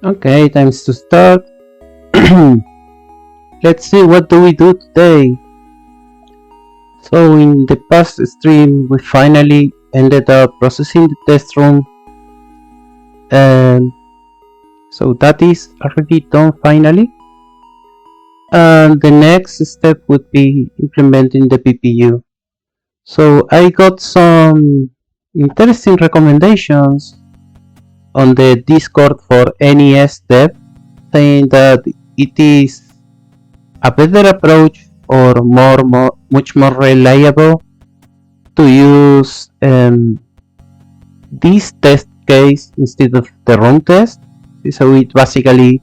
Okay, time to start. Let's see, what do we do today? So in the past stream we finally ended up processing the test room, and so that is already done finally, and the next step would be implementing the PPU. So I got some interesting recommendations on the Discord for NES dev, saying that it is a better approach or much more reliable to use this test case instead of the ROM test. So it basically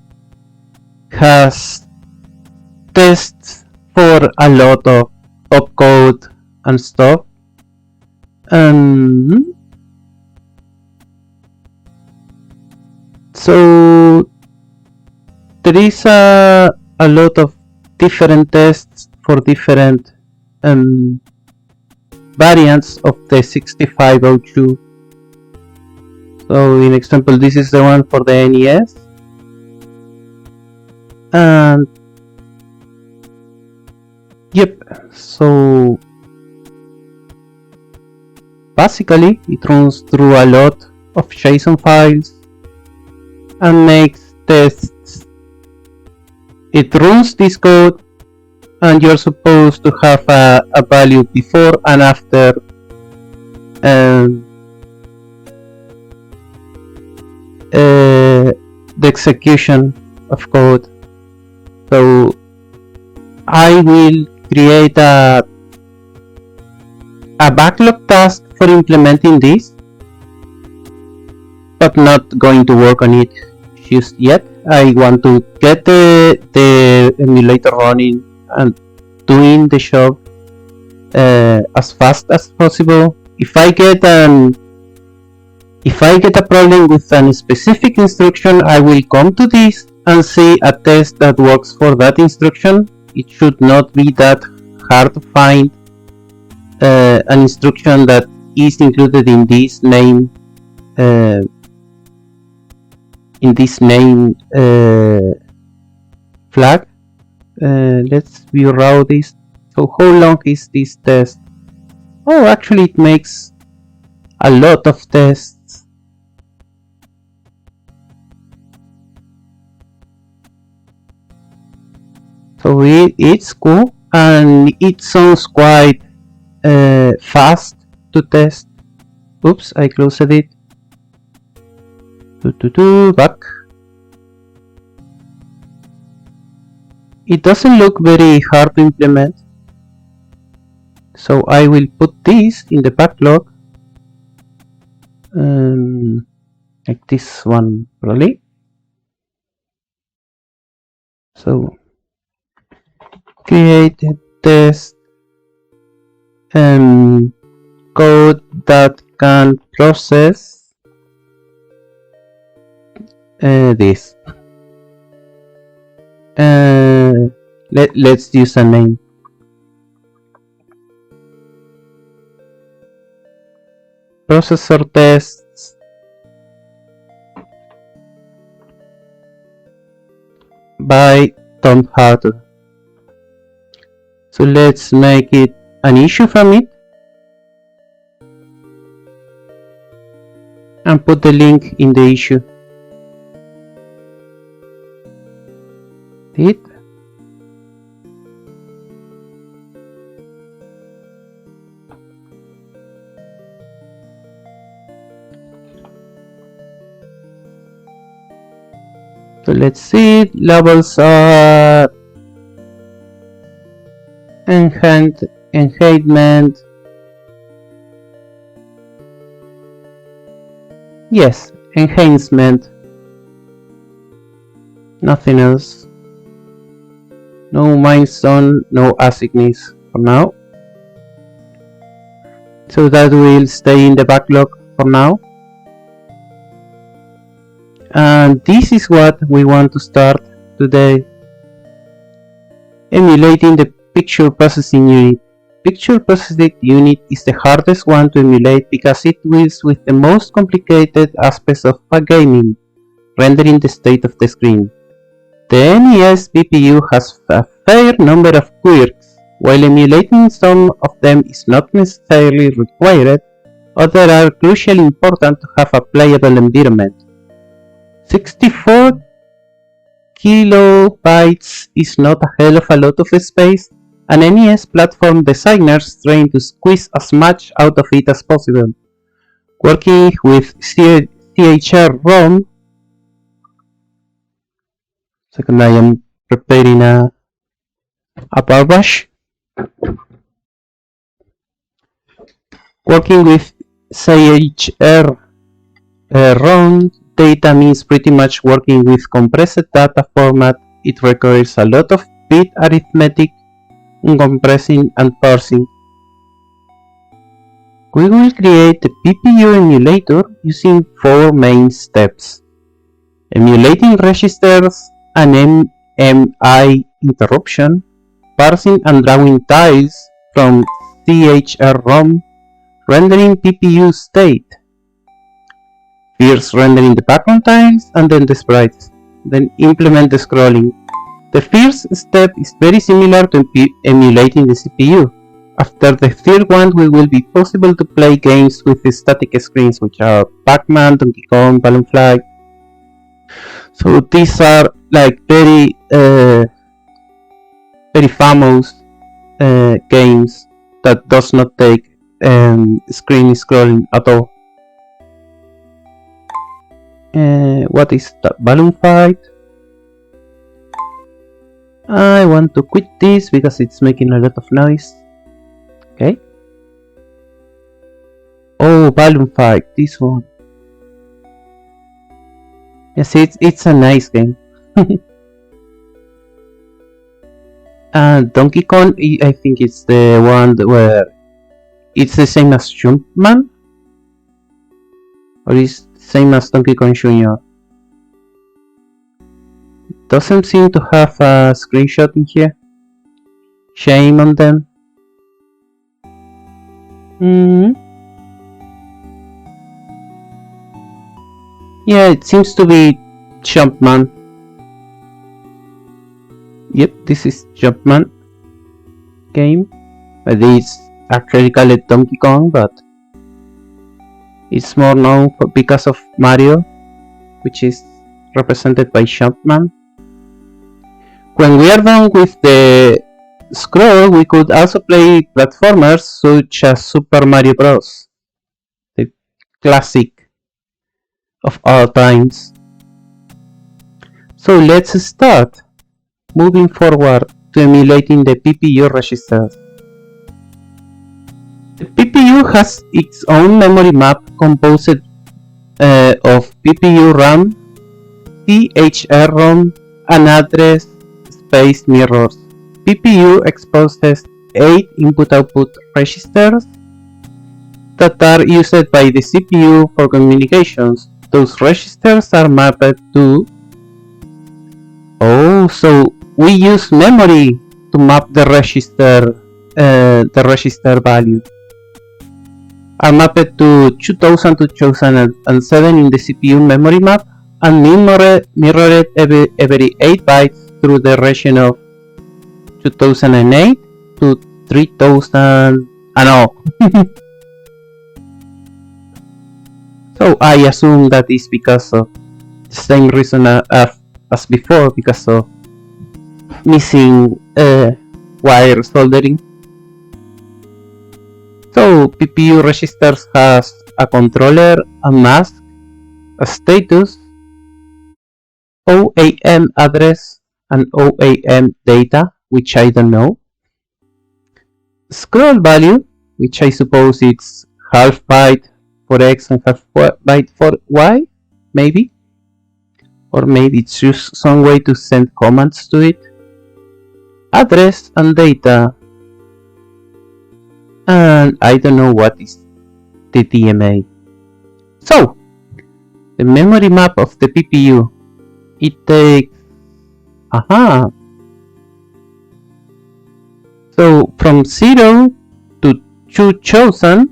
has tests for a lot of opcode and stuff. So there is a lot of different tests for different variants of the 6502. So in example, this is the one for the NES, and yep, so basically it runs through a lot of JSON files and makes tests. It runs this code, and you're supposed to have a value before and after the execution of code. So I will create a backlog task for implementing this, but not going to work on it just yet. I want to get the emulator running and doing the job as fast as possible. If I get a problem with a specific instruction, I will come to this and see a test that works for that instruction. It should not be that hard to find an instruction that is included in this main flag. Let's view raw this. So how long is this test? Oh, actually it makes a lot of tests. So it's cool, and it sounds quite fast to test. Oops, I closed it. Back. It doesn't look very hard to implement, so I will put this in the backlog, like this one probably. So create a test code that can process this. Let's use a name. Processor tests by Tom Harder. So let's make it an issue from it and put the link in the issue. It. So let's see, levels are enhancement. Yes, enhancement. Nothing else. No milestone, no assignments for now. So that will stay in the backlog for now. And this is what we want to start today. Emulating the picture processing unit. Picture processing unit is the hardest one to emulate because it deals with the most complicated aspects of gaming. rendering the state of the screen. The NES BPU has a fair number of quirks. While emulating some of them is not necessarily required, others are crucially important to have a playable environment. 64 kilobytes is not a hell of a lot of space, and NES platform designers trying to squeeze as much out of it as possible. Working with CHR-ROM. Second, I am preparing a bar brush. Working with CHR-ROM data means pretty much working with compressed data format. It requires a lot of bit arithmetic, compressing and parsing. We will create a PPU emulator using 4 main steps: emulating registers and MMI interruption, parsing and drawing tiles from CHR-ROM, rendering PPU state, first rendering the background tiles and then the sprites, then implement the scrolling. The first step is very similar to emulating the CPU. After the third one, it will be possible to play games with the static screens, which are Pac-Man, Donkey Kong, Balloon Fly. So these are like very famous games that does not take screen scrolling at all. What is that balloon fight? I want to quit this because it's making a lot of noise. Okay. Oh, balloon fight, this one. Yes, it's a nice game. And Donkey Kong, I think it's the one where it's the same as Jumpman, or is the same as Donkey Kong Jr. Doesn't seem to have a screenshot in here. Shame on them. Yeah, it seems to be Jumpman. Yep, this is Jumpman game. It's actually called Donkey Kong, but it's more known because of Mario, which is represented by Jumpman. When we are done with the scroll, we could also play platformers such as Super Mario Bros., the classic of all times. So let's start moving forward to emulating the PPU registers. The PPU has its own memory map composed of PPU RAM, CHR-ROM, and address space mirrors. PPU exposes 8 input-output registers that are used by the CPU for communications. Those registers are mapped to... Oh, so we use memory to map the register value. Are mapped to 2000 to 2007 in the CPU memory map and mirrored every 8 bytes through the region of 2008 to 3000. So I assume that is because of the same reason as before, because of missing wire soldering. So PPU registers has a controller, a mask, a status, OAM address, and OAM data, which I don't know, scroll value, which I suppose it's half byte for X and half byte for Y, maybe, or maybe it's just some way to send commands to it, address and data, and I don't know what is the DMA. So the memory map of the PPU, it takes so from 0 to 2000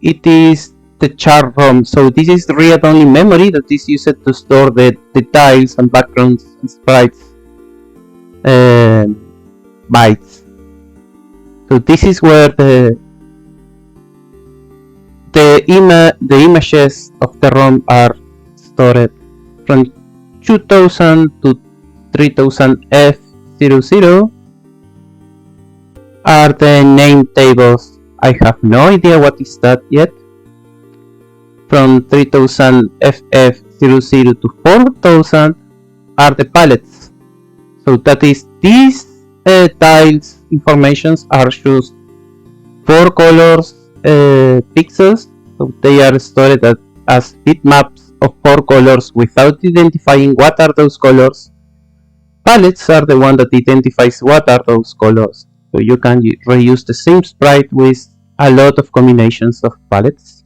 it is the char ROM. So this is read-only memory that is used to store the tiles and backgrounds and sprites bytes. So this is where the images of the ROM are stored. From 2000 to 3000 F00 are the name tables. I have no idea what is that yet. From 3000 FF00 to 4000 are the palettes. So that is, these tiles informations are just 4 colors pixels. So they are stored as bitmaps of 4 colors without identifying what are those colors. Palettes are the one that identifies what are those colors. So you can reuse the same sprite with a lot of combinations of palettes.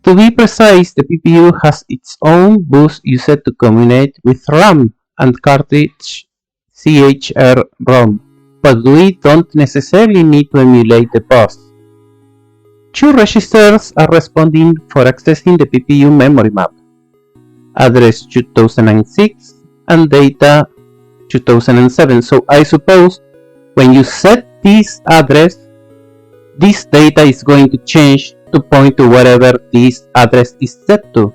To be precise, the PPU has its own bus used to communicate with RAM and cartridge CHR ROM, but we don't necessarily need to emulate the bus. 2 registers are responding for accessing the PPU memory map: address 2006 and data 2007. So I suppose when you set this address, this data is going to change to point to wherever this address is set to.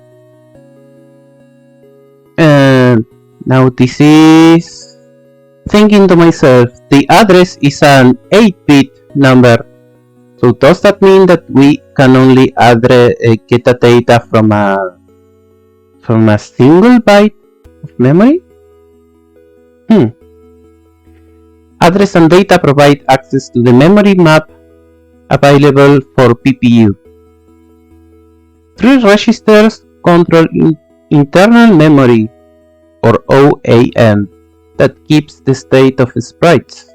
And now this is thinking to myself, the address is an 8-bit number. So does that mean that we can only get the data from a single byte of memory? Address and data provide access to the memory map available for PPU. 3 registers control internal memory, or OAM, that keeps the state of sprites.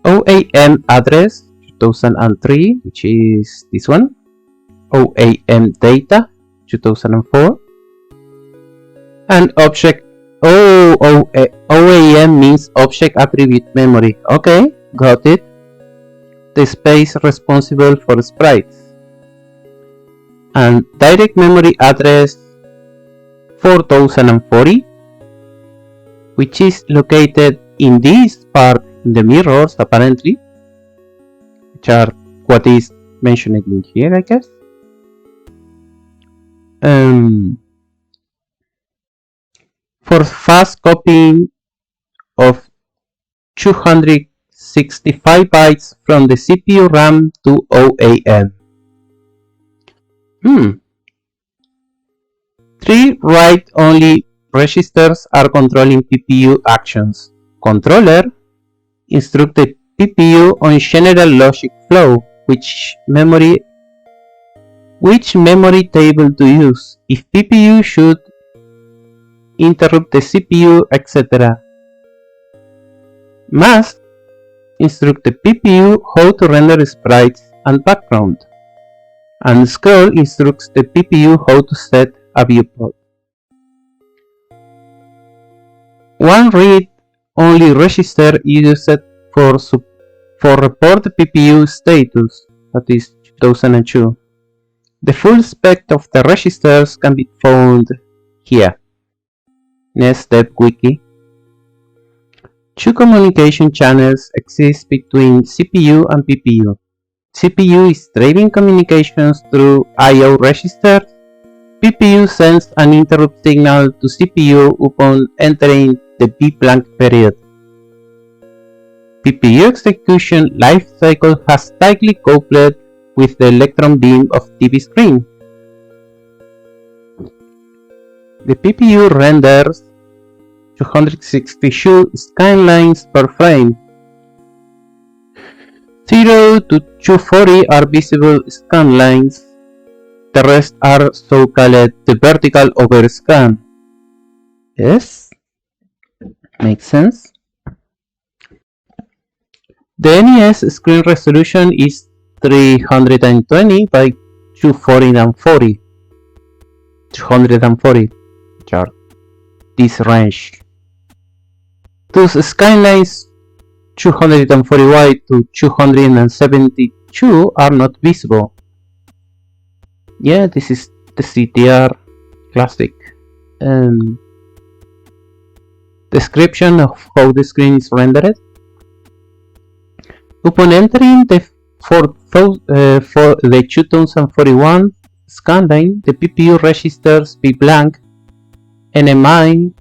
OAM address 2003, which is this one. OAM data 2004. And object OAM means object attribute memory. Okay, got it. The space responsible for sprites. And direct memory address 4040, which is located in this part in the mirrors, apparently, which are what is mentioned in here, I guess. For fast copying of 265 bytes from the CPU RAM to OAM. 3 write-only registers are controlling PPU actions. Controller instructs the PPU on general logic flow, which memory table to use, if PPU should interrupt the CPU, etc. Mask instructs the PPU how to render sprites and background, and scroll instructs the PPU how to set a viewport. 1 read-only register used for report PPU status, that is 2002. The full spec of the registers can be found here. NES Dev Wiki. 2 communication channels exist between CPU and PPU. CPU is driving communications through I/O registers. PPU sends an interrupt signal to CPU upon entering the B-blank period. PPU execution lifecycle has tightly coupled with the electron beam of TV screen. The PPU renders 262 scanlines per frame. 0 to 240 are visible scanlines. The rest are so-called the vertical overscan. Yes, makes sense. The NES screen resolution is 320 by 240. 240 chart this range. Those skylines 240Y to 272 are not visible. Yeah, this is the CTR classic. Description of how the screen is rendered. Upon entering the 2041 scanline, the PPU registers be blank and a mine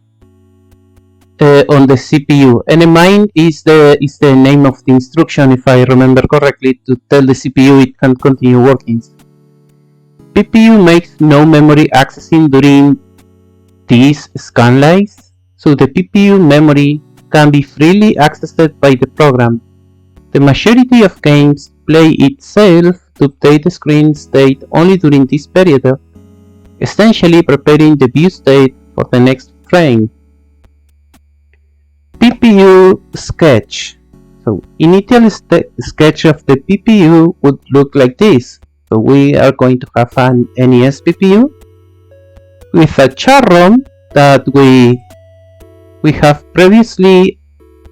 on the CPU. NMine is the name of the instruction, if I remember correctly, to tell the CPU it can continue working. PPU makes no memory accessing during these scanlines, so the PPU memory can be freely accessed by the program. The majority of games play itself to update the screen state only during this period, essentially preparing the view state for the next frame. PPU sketch. So initial sketch of the PPU would look like this. So we are going to have an NES PPU with a char ROM that we have previously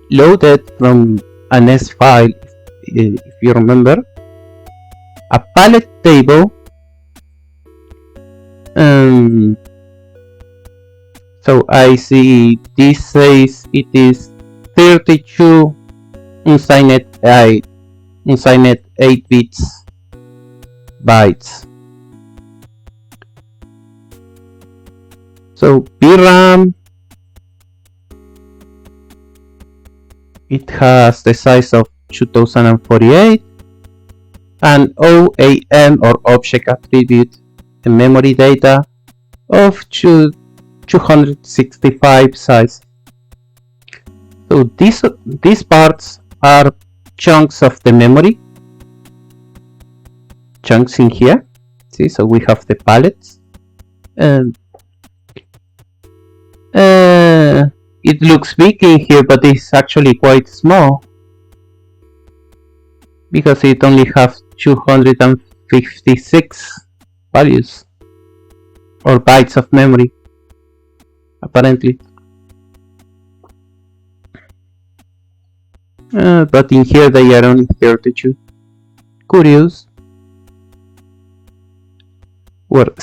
loaded from a NES file, if you remember. A palette table. So I see this says it is 32 unsigned 8 bytes. So VRAM, it has the size of 2048, and OAM or object attribute and memory data of 265 size. So these parts are chunks of the memory, chunks in here. See, so we have the palettes. It looks big in here, but it's actually quite small because it only has 256 values or bytes of memory, apparently. But in here they are only 32. Curious. Well,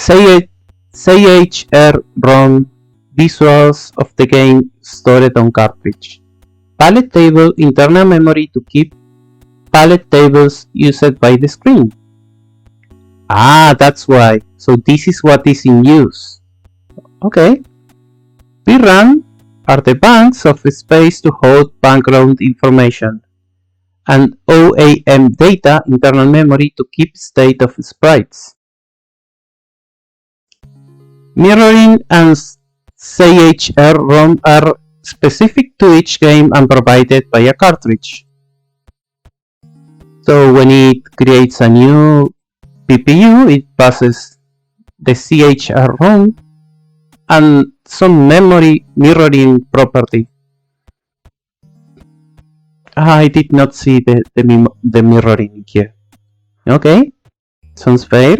CHR ROM visuals of the game stored on cartridge. Palette table, internal memory to keep palette tables used by the screen. Ah, that's why. So this is what is in use. Okay. VRAM are the banks of space to hold background information, and OAM data, internal memory to keep state of sprites. Mirroring and CHR ROM are specific to each game and provided by a cartridge. So when it creates a new PPU, it passes the CHR ROM and some memory mirroring property. I did not see the mirroring here. Okay, sounds fair.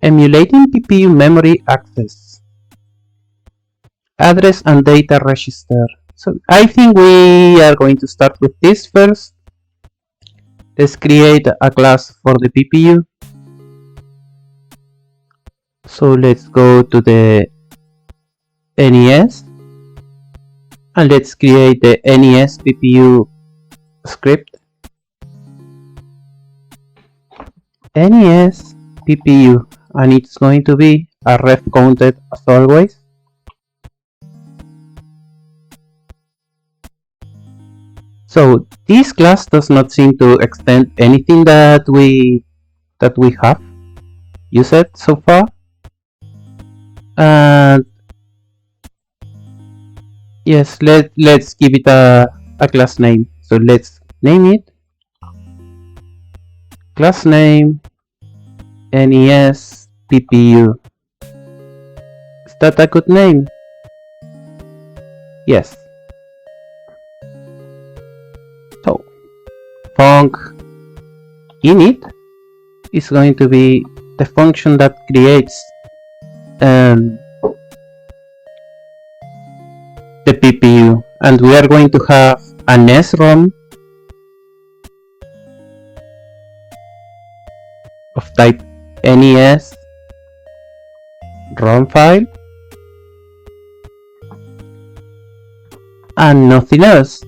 Emulating PPU memory access. Address and data register. So I think we are going to start with this first. Let's create a class for the PPU. So let's go to the NES and let's create the NES PPU script. NES PPU, and it's going to be a ref counted as always. So this class does not seem to extend anything that we have used so far. And yes, let's give it a class name. So let's name it class name NES PPU. Is that a good name? Yes. So func init is going to be the function that creates PPU, and we are going to have a NES ROM of type NES ROM file and nothing else.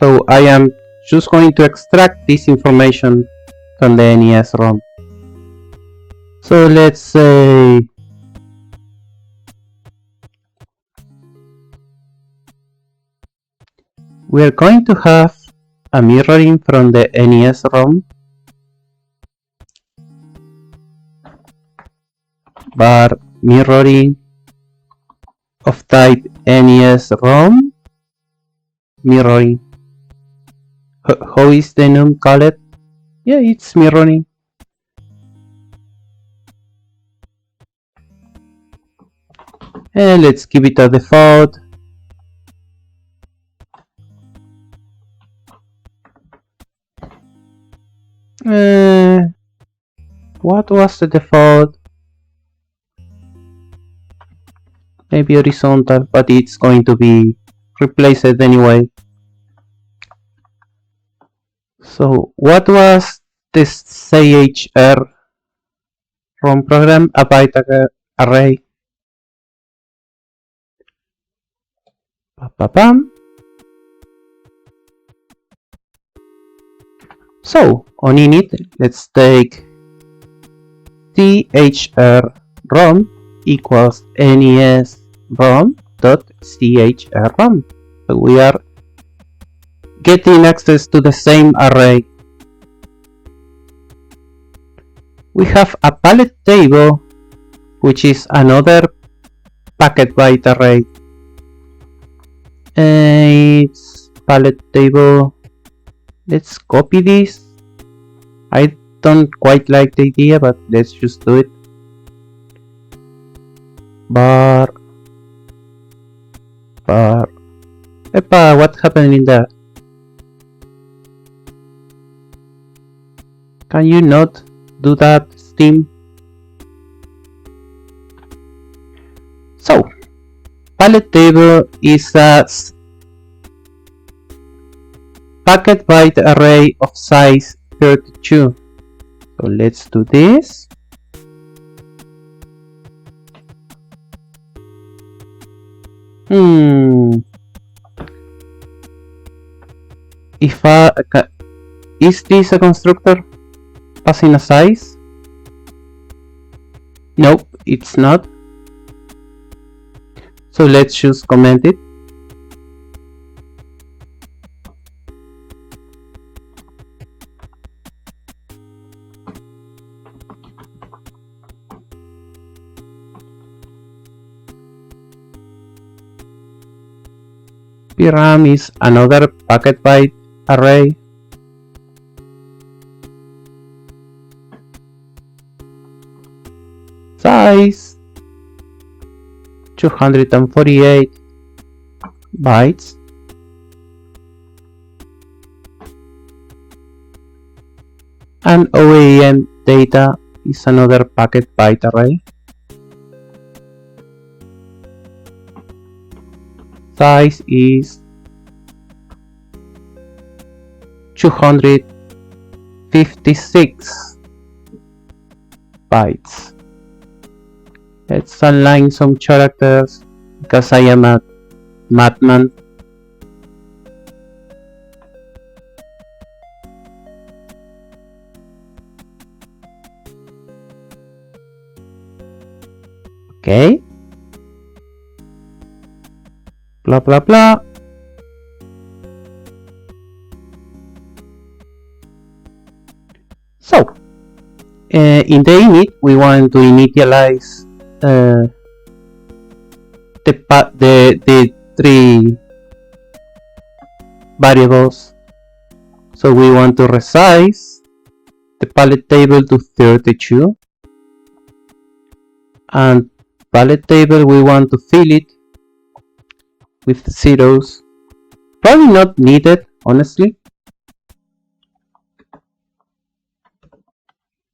So I am just going to extract this information from the NES ROM. So let's say we're going to have a mirroring from the NES ROM, bar mirroring of type NES ROM mirroring. How is the num called? Yeah, it's mirroring. And let's give it a default. What was the default? Maybe horizontal, but it's going to be replaced anyway. So what was this CHR ROM program? A byte array. Ba-ba-bam. So on init, let's take CHR ROM equals NES ROM.CHR ROM. So we are getting access to the same array. We have a palette table, which is another packet byte array. It's palette table. Let's copy this. I don't quite like the idea, but let's just do it. Bar. Epa, what happened in there? Can you not do that, Steam? So, palette table is a packet byte array of size 32. So let's do this. Is this a constructor passing a size? Nope, it's not. So let's just comment it. PRAM is another packet byte array. Size 248 bytes. And OEM data is another packet byte array. Size is 256 bytes. Let's align some characters because I am a madman. Okay. Blah blah blah. So, in the init, we want to initialize the three variables. So we want to resize the palette table to 32, and palette table we want to fill it with zeros. Probably not needed, honestly,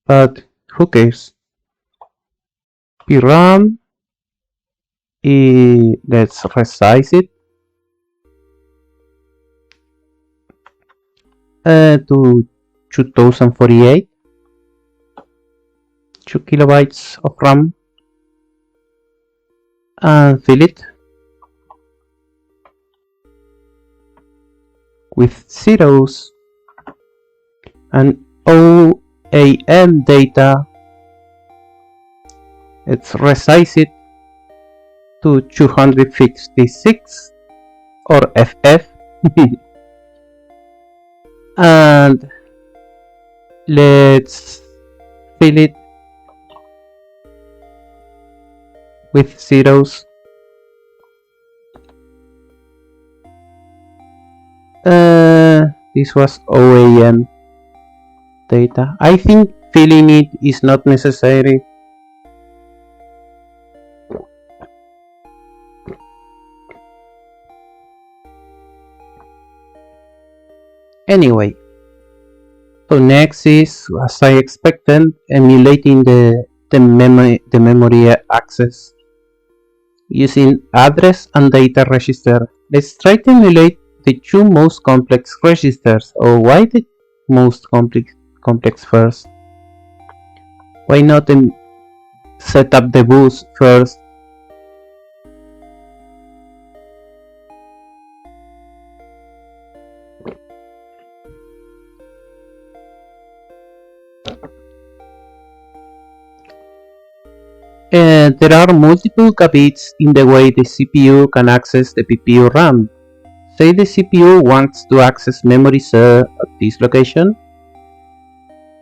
but who cares? PRAM, let's resize it to 2048, 2 kilobytes of RAM, and fill it with zeros and OAM data. Let's resize it to 256 or FF and let's fill it with zeros. This was OAM data. I think filling it is not necessary. Anyway, so next is, as I expected, emulating the memory access using address and data register. Let's try to emulate the two most complex registers. Or why the most complex first? Why not set up the bus first? There are multiple caveats in the way the CPU can access the PPU RAM. Say the CPU wants to access memory cell at this location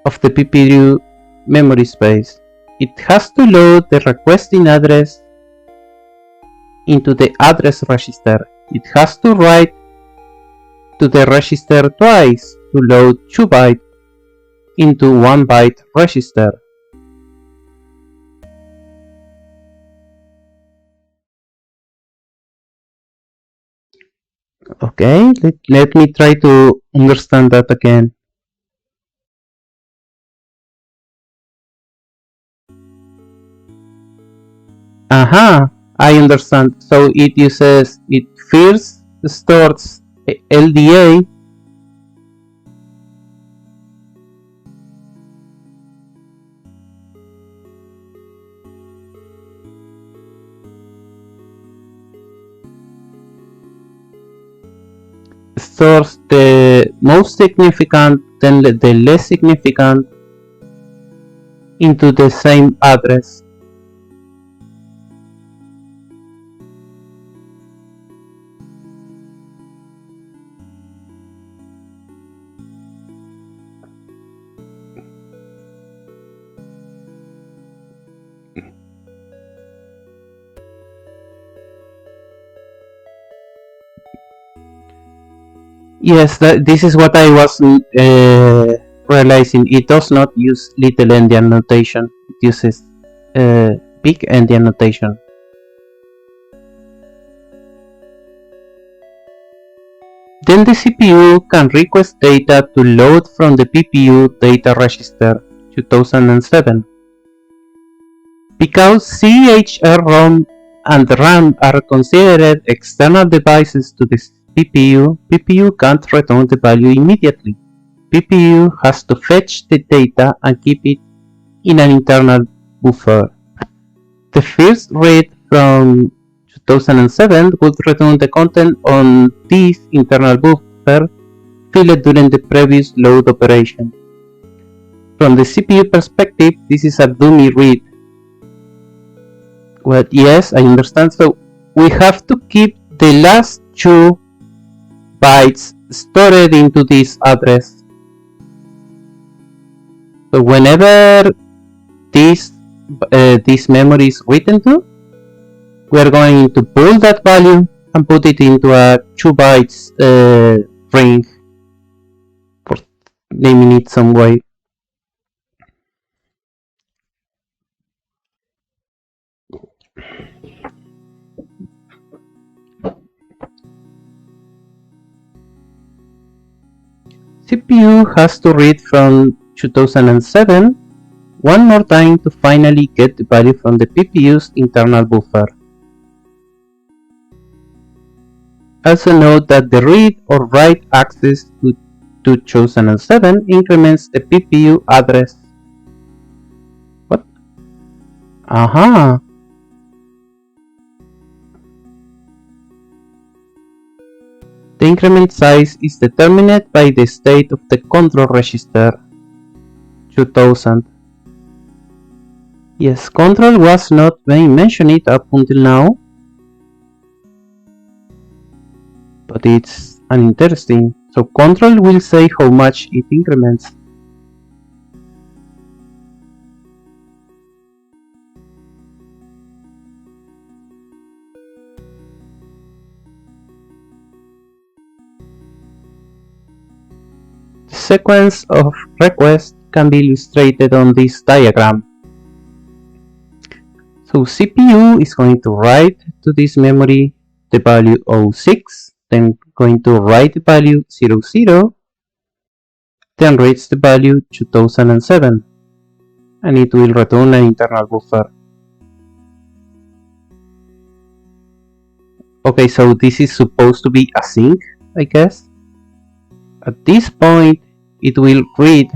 of the PPU memory space. It has to load the requesting address into the address register. It has to write to the register twice to load 2 bytes into 1 byte register. Okay, let me try to understand that again. Aha, I understand. So it first stores LDA stores the most significant, then the less significant into the same address. Yes, this is what I was realizing. It does not use little endian notation. It uses big endian notation. Then the CPU can request data to load from the PPU data register 2007. Because CHR-ROM and RAM are considered external devices to the PPU can't return the value immediately. PPU has to fetch the data and keep it in an internal buffer. The first read from 2007 would return the content on this internal buffer filled during the previous load operation. From the CPU perspective, this is a dummy read. Well, yes, I understand. So we have to keep the last 2 bytes stored into this address. So whenever this memory is written to, we are going to pull that value and put it into a 2 bytes ring, for naming it some way. CPU has to read from 2007 one more time to finally get the value from the PPU's internal buffer. Also note that the read or write access to 2007 increments the PPU address. What? Aha! The increment size is determined by the state of the control register 2000. Yes, control was not being mentioned up until now, but it's uninteresting. So control will say how much it increments. The sequence of requests can be illustrated on this diagram. So CPU is going to write to this memory the value 06, then going to write the value 00, then reads the value 2007, and it will return an internal buffer. Okay, so this is supposed to be async, I guess. At this point, it will read.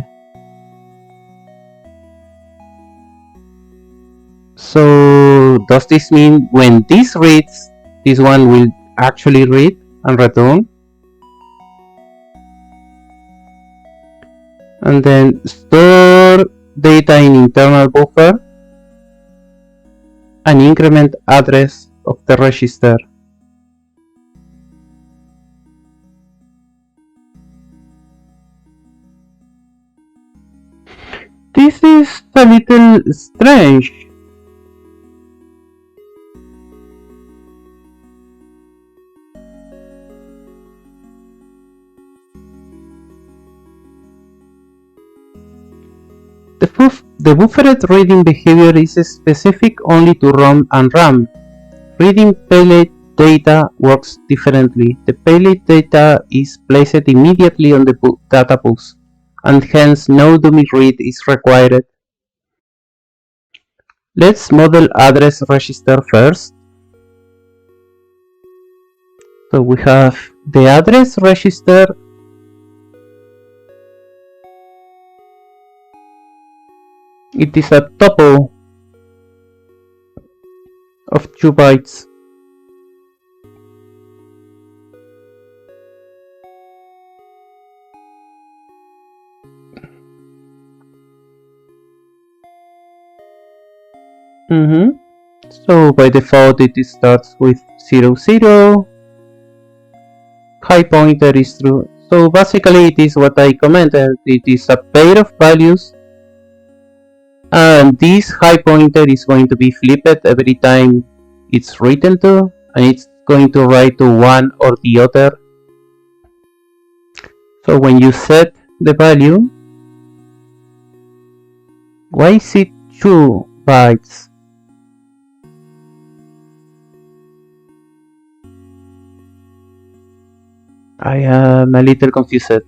So does this mean when this reads, this one will actually read and return? And then store data in internal buffer and increment address of the register. This is a little strange. The buffered reading behavior is specific only to ROM and RAM. Reading payload data works differently. The payload data is placed immediately on the data bus, and hence no dummy read is required. Let's model address register first. So we have the address register. It is a tuple of 2 bytes. So by default it starts with 00. High pointer is true. So basically it is what I commented. It is a pair of values, and this high pointer is going to be flipped every time it's written to, and it's going to write to one or the other. So when you set the value, why is it 2 bytes? I am a little confused.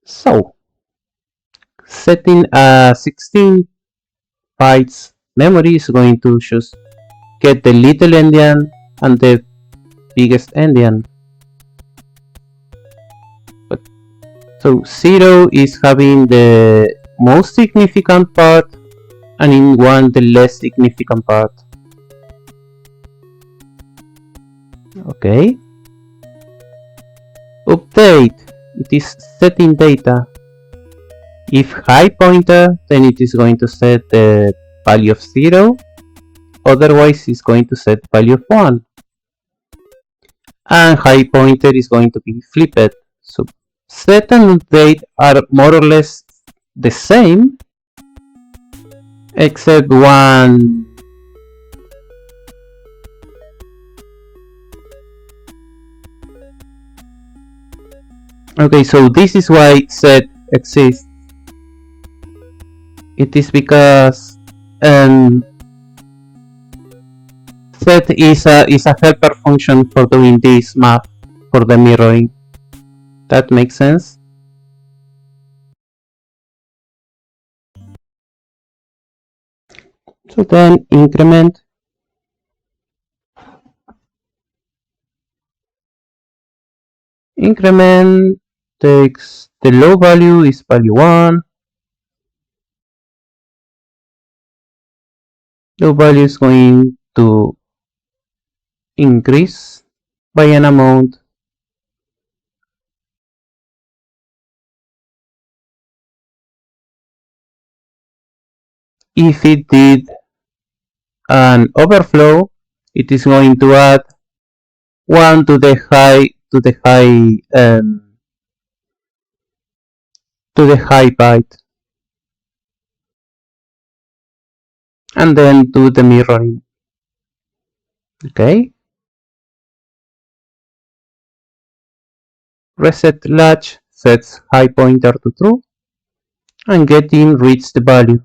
So, setting a 16 bytes memory is going to just get the little endian and the biggest endian. So 0 is having the most significant part, and in 1 the less significant part. Okay. Update. It is setting data. If high pointer, then it is going to set the value of 0. Otherwise, it's going to set value of 1. And high pointer is going to be flipped. So set and update are more or less the same, except one. Okay, so this is why set exists. It is because set is a helper function for doing this math for the mirroring. That makes sense. So then increment takes the low value is value 1. Low value is going to increase by an amount if it did an overflow. It is going to add 1 to the high byte, and then do the mirroring. Okay. Reset latch sets high pointer to true, and getIn reads the value.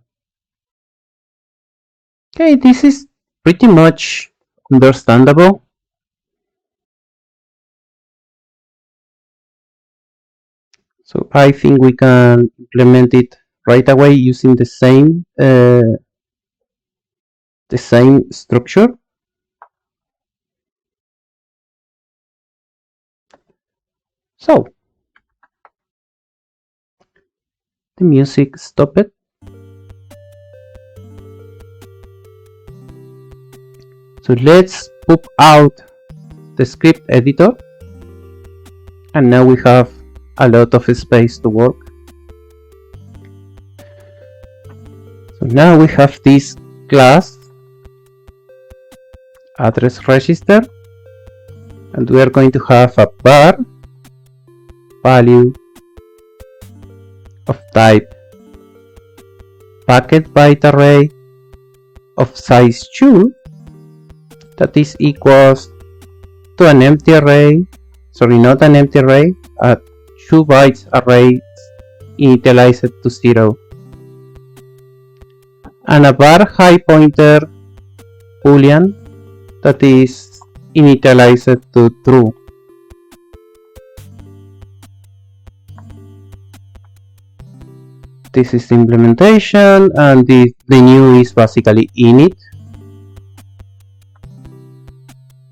Okay, this is pretty much understandable. So I think we can implement it right away using the same structure. So the music stopped. So let's pop out the script editor, and now we have a lot of space to work. So now we have this class address register, and we are going to have a var value of type packet byte array of size 2 that is equals to an empty array, sorry, not an empty array, a 2 bytes array initialized to 0, and a var high pointer boolean that is initialized to true. This is the implementation, and the new is basically init,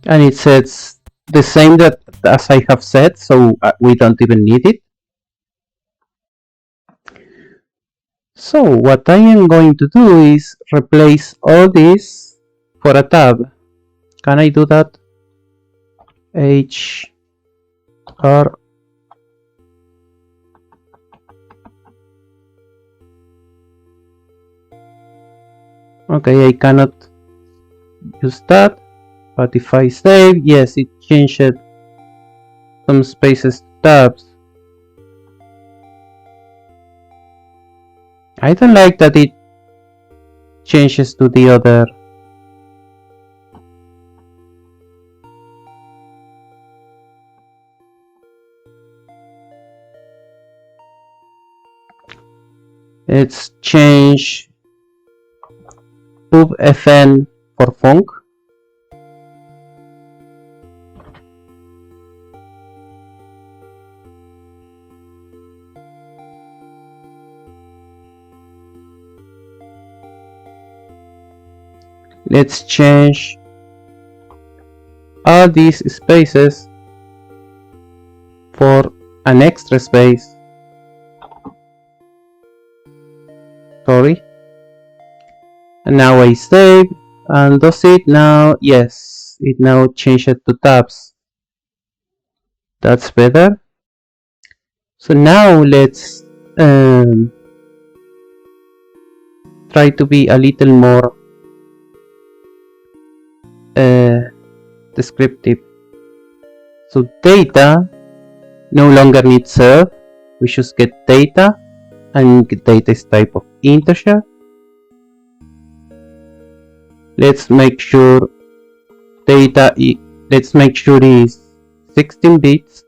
and it sets the same that as I have said, so we don't even need it. So what I am going to do is replace all this for a tab. Can I do that? HR. Okay, I cannot use that, but if I save, yes, it changed some spaces to tabs. I don't like that it changes to the other. Let's change pubfn for func. Let's change all these spaces for an extra space. Sorry. And now I save, and does it now? Yes, it now changed it to tabs. That's better. So now let's try to be a little more descriptive. So data no longer needs serve. We should get data, and data is type of integer. Let's make sure data is 16 bits.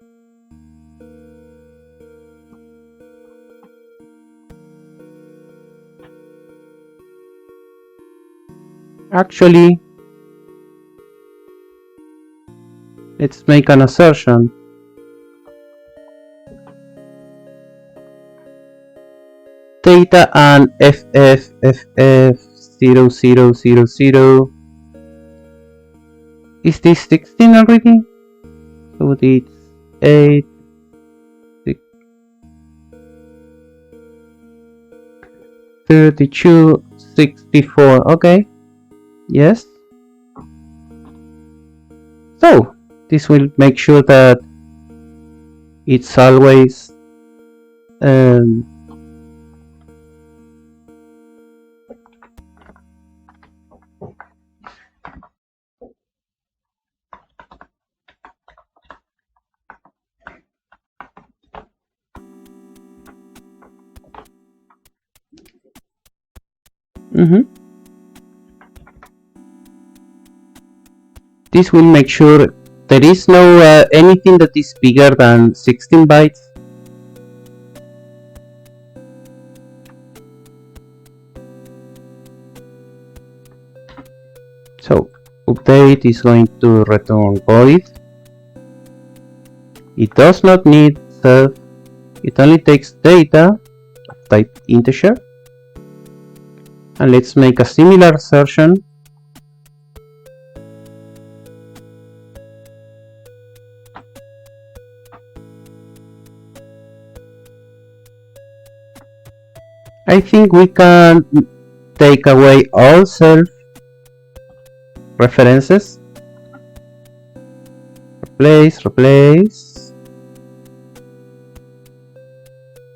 Actually, let's make an assertion. Data and FFFF 0, 0, 0, 0. Is this 16 already? So it's 8, 6, 32, 64. Okay. Yes. So this will make sure that it's always this will make sure there is no anything that is bigger than 16 bytes. So update is going to return void. It does not need self. It only takes data of type integer. And let's make a similar assertion. I think we can take away all self references. Replace.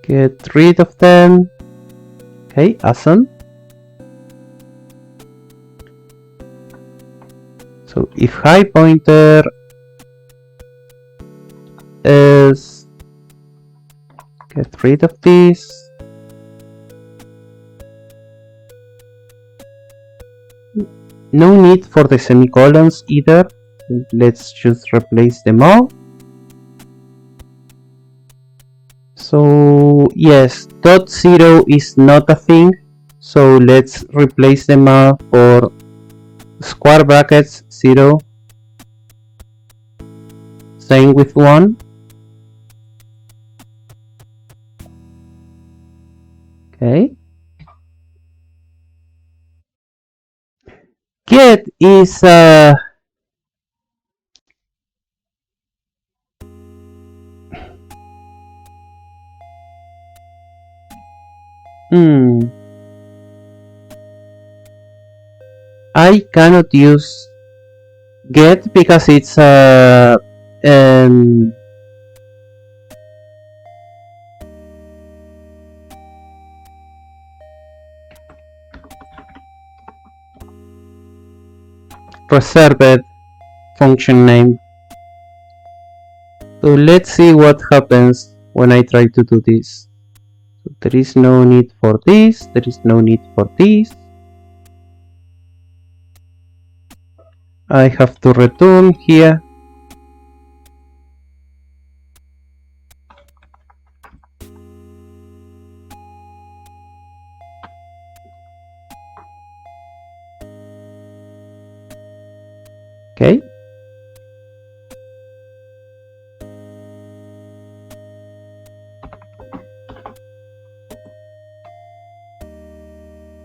Get rid of them. Okay, awesome. So if high pointer is, get rid of this. No need for the semicolons either. Let's just replace them all. So yes, dot zero is not a thing. So let's replace them all for square brackets 0. Same with 1. Okay. Get is I cannot use get because it's reserved function name. So let's see what happens when I try to do this. So there is no need for this, there is no need for this. I have to return here. Okay.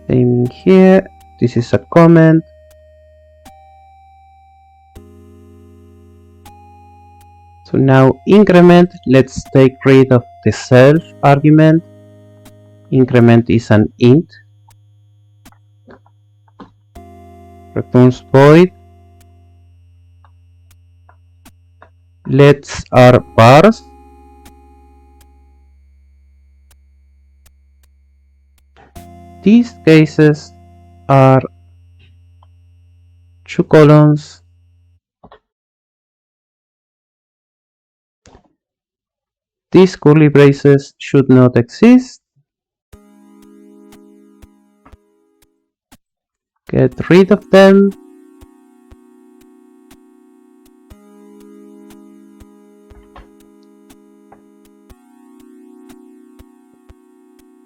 Same here. This is a comment. So now increment, let's take rid of the self argument. Increment is an int. Returns void. Let's are bars. These cases are 2 colons. These curly braces should not exist. Get rid of them.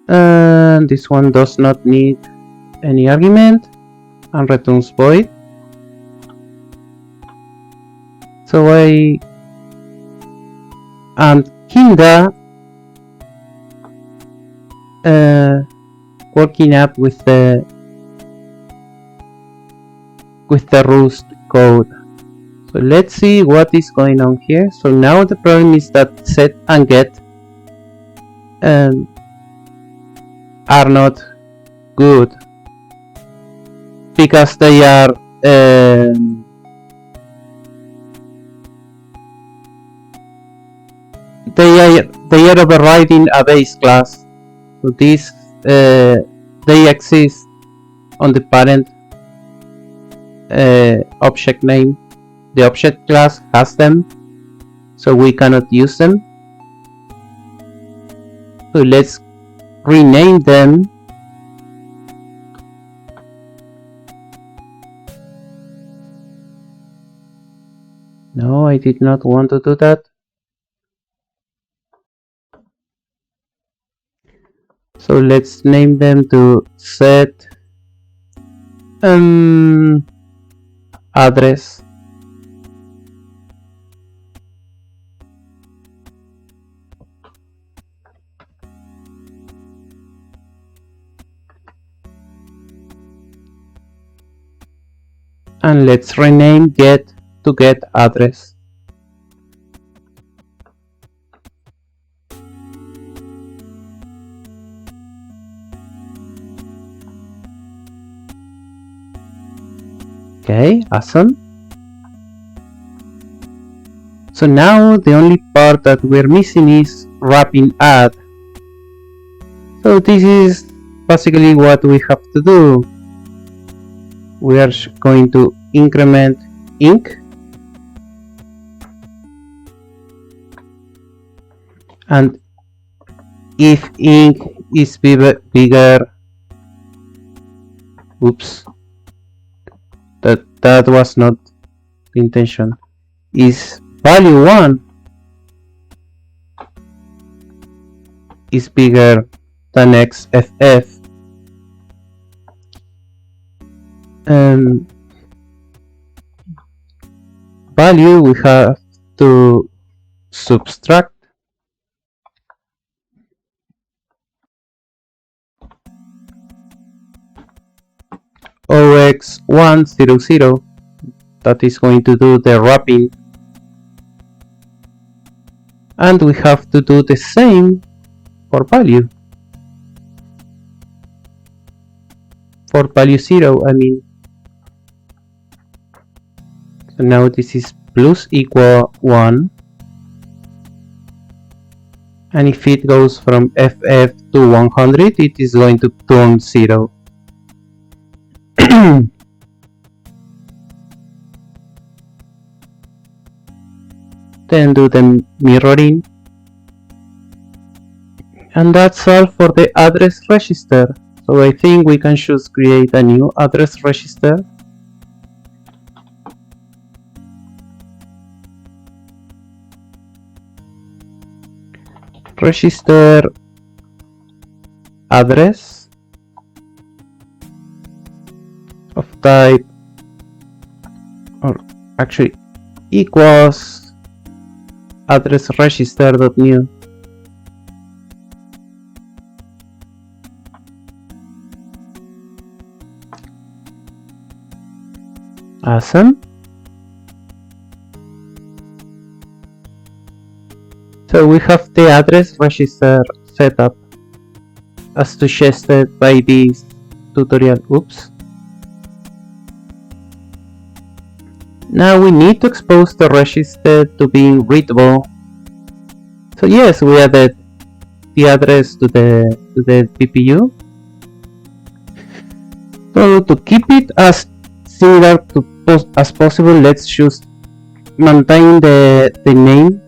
And this one does not need any argument and returns void. So and Kinda working up with the with the Rust code. So let's see what is going on here. So now the problem is that set and get are not good because they are they are overriding a base class. So these they exist on the parent object name. The object class has them, so we cannot use them. So let's rename them. No, I did not want to do that. So let's name them to set address. And let's rename get to get address. Okay, awesome. So now the only part that we're missing is wrapping add. So this is basically what we have to do. We are going to increment ink and if ink is bigger, oops, that was not the intention, is value 1 is bigger than XFF. Value we have to subtract OX100, that is going to do the wrapping, and we have to do the same for value. For value 0, I mean. So now this is plus equal 1, and if it goes from FF to 100, it is going to turn 0. Then do the mirroring, and that's all for the address register. So I think we can just create a new address register. Register address of type, or actually equals address register.new. Awesome. So we have the address register set up as suggested by this tutorial. Oops. Now we need to expose the register to being readable. So yes, we added the address to the PPU. So to keep it as similar to as possible, let's just maintain the name.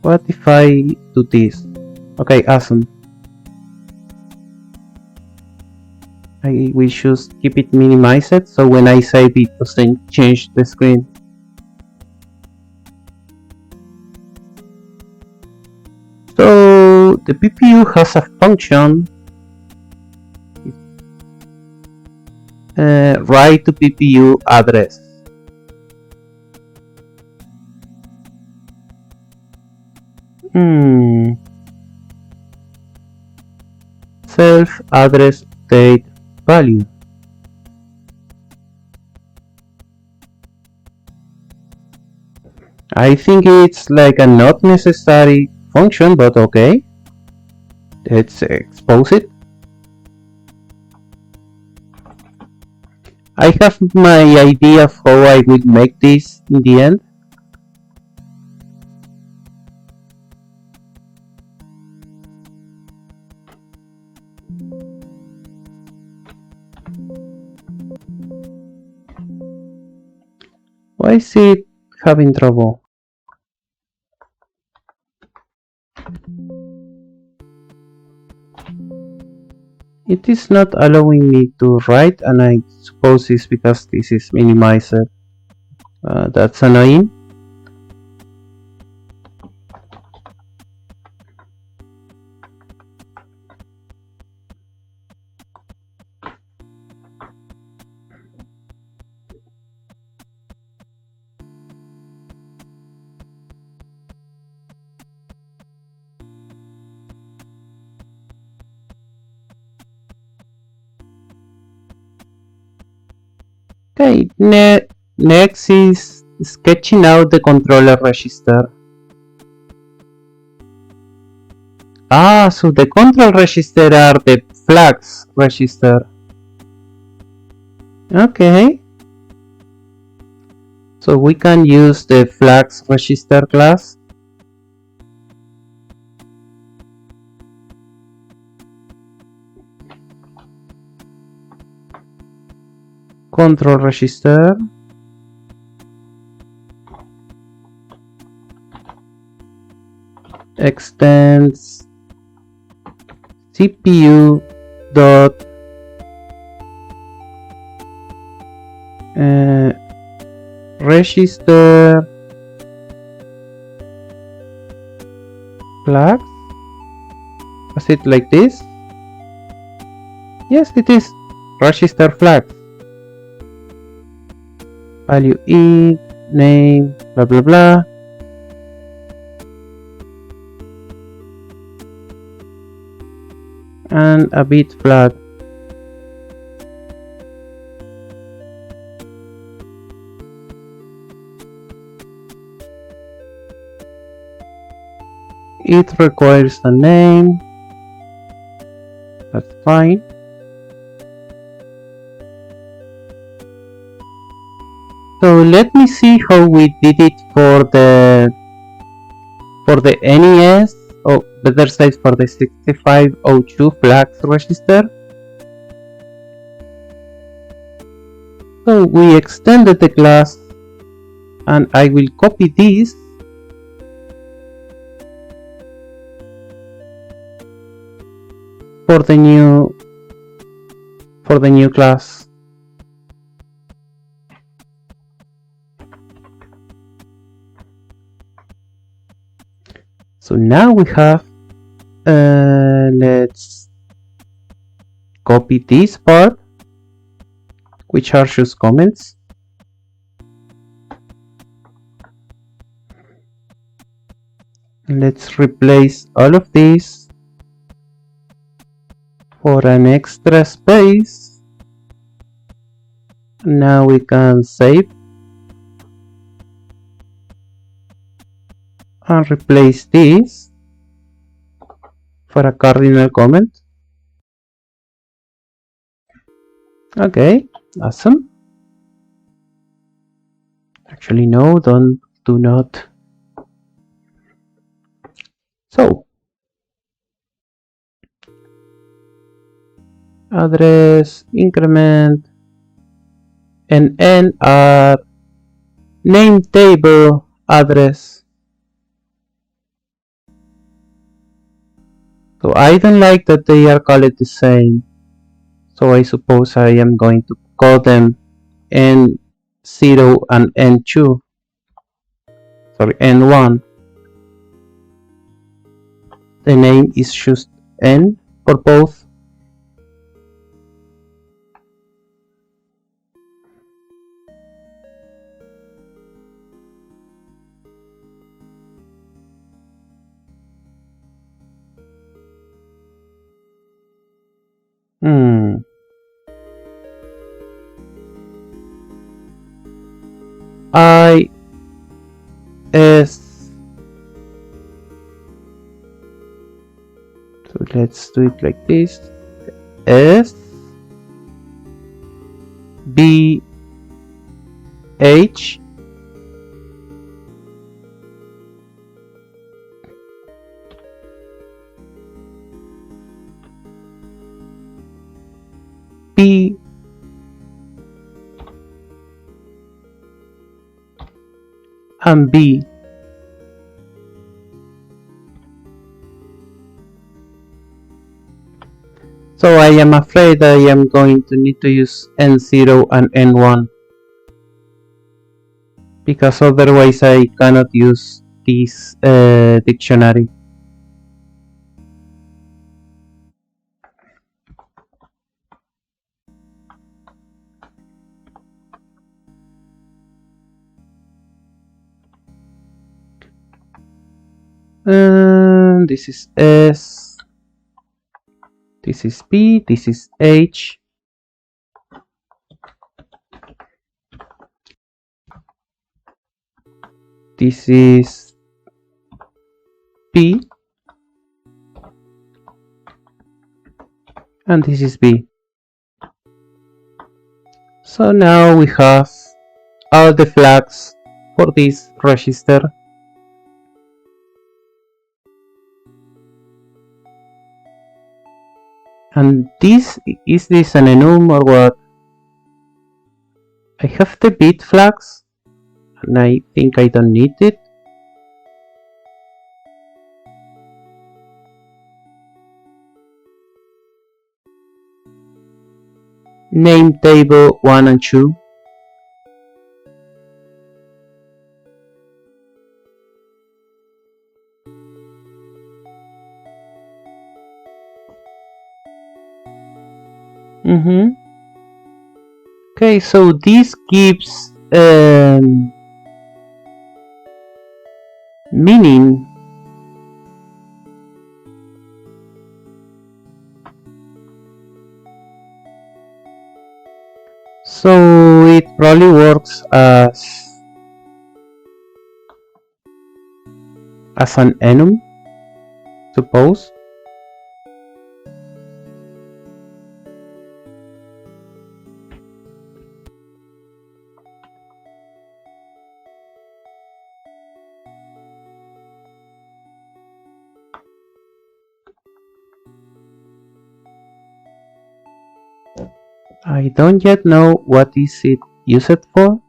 What if I do this? Okay, awesome. We should keep it minimized, so when I save it doesn't change the screen. So the PPU has a function, write to PPU address. Self address date value. I think it's like a not necessary function, but okay. Let's expose it. I have my idea of how I will make this in the end. Why is it having trouble? It is not allowing me to write, and I suppose it's because this is minimized. That's annoying. Okay, next is sketching out the controller register. Ah, so the control register are the flags register. Okay. So we can use the flags register class. Control register. Extends CPU dot register flags. Was it like this? Yes, it is. Register flags. Value int, name, blah blah blah. And a bit flag. It requires a name. That's fine. So let me see how we did it for the NES. Oh, better said for the 6502 flags register. So we extended the class, and I will copy this for the new class. So now we have, let's copy this part, which are just comments. Let's replace all of this for an extra space. Now we can save and replace this for a cardinal comment. Okay, awesome. Actually, no, do not. So, address, increment, and n are name table address. So I don't like that they are called the same. So I suppose I am going to call them N0 and N2. Sorry, N1. The name is just N for both. I let's do it like this. S B H P and B. So I am afraid I am going to need to use N0 and N1 because otherwise I cannot use this dictionary. This is S, this is B, this is H, this is P, and this is B. So now we have all the flags for this register. And is this an enum or what? I have the bit flags and I think I don't need it. Name table 1 and 2. Okay, so this gives meaning. So it probably works as an enum, suppose. I don't yet know what is it used for.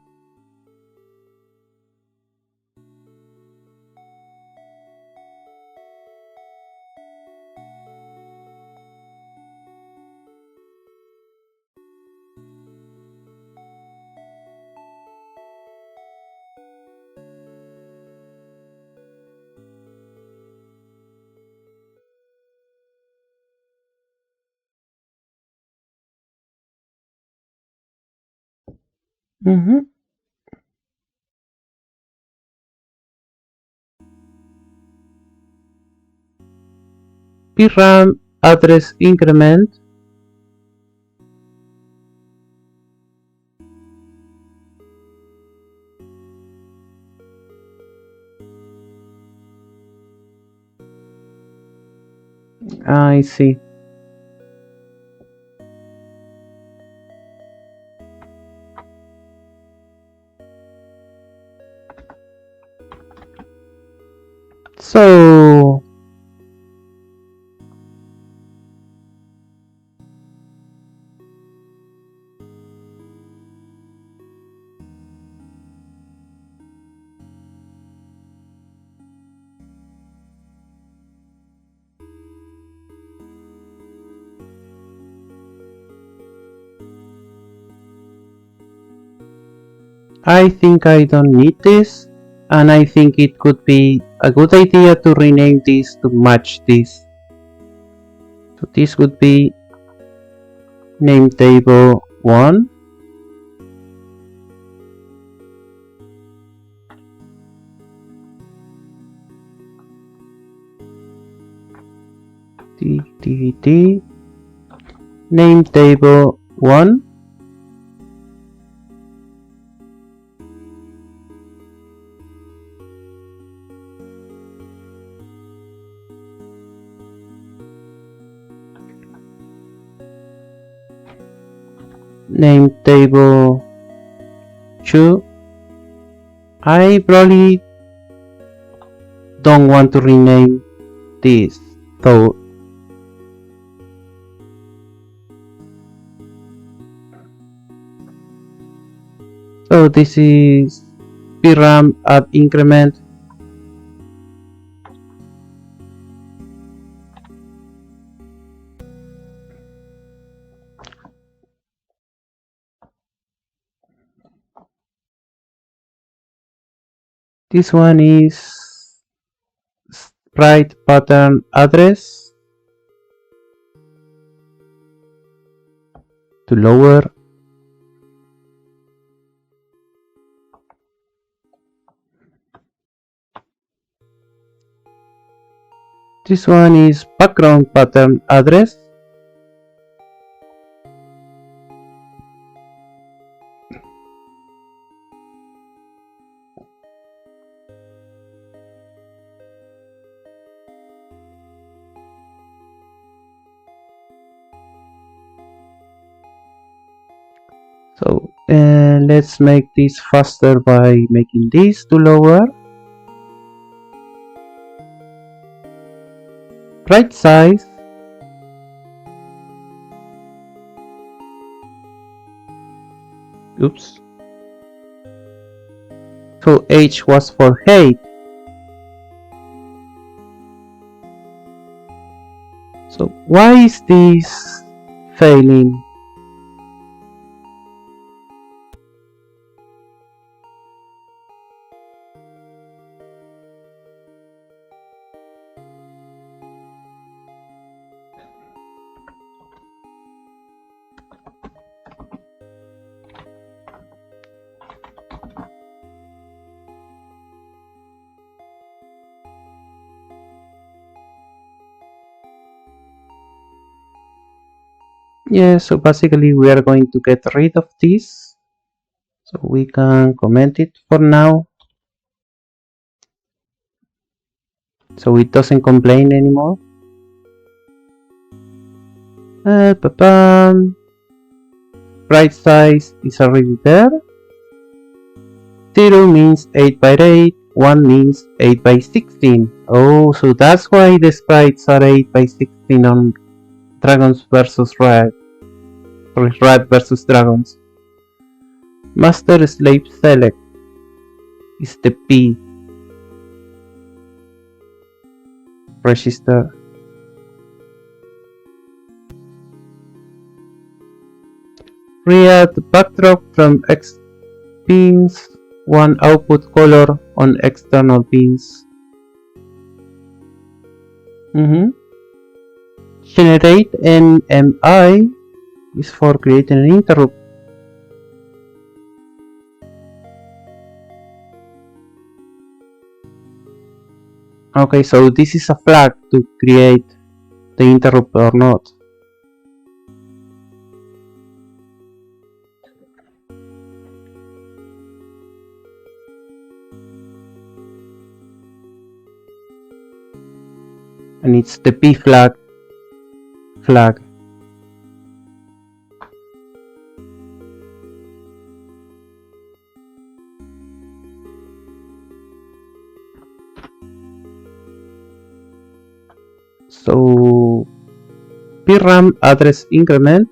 PRAM address increment. I see. So I think I don't need this, and I think it could be a good idea to rename this to match this. So this would be name table 1. DVD name table 1. name table 2. I probably don't want to rename this though. So this is VRAM add increment. This one is sprite pattern address to lower. This one is background pattern address. So let's make this faster by making this to lower. Right size. Oops. So H was for height. So why is this failing? Yeah, so basically we are going to get rid of this. So we can comment it for now. So it doesn't complain anymore. Right size is already there. 0 means 8 by 8, 1 means 8 by 16. Oh, so that's why the sprites are 8 by 16 on Dragons versus Rat. Or Rat versus Dragons. Master slave select is the P. Register. Readd backdrop from X pins, one output color on external pins. Generate NMI is for creating an interrupt. Okay, so this is a flag to create the interrupt or not. And it's the P flag. So VRAM address increment.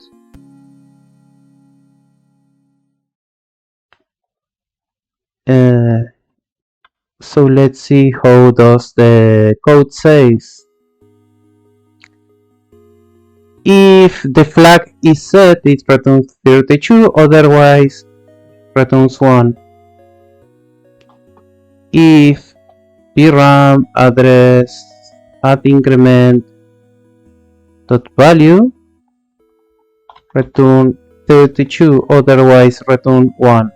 So let's see how does the code says. If the flag is set, it returns 32, otherwise returns 1. If VRAM address add increment dot value, return 32, otherwise return 1.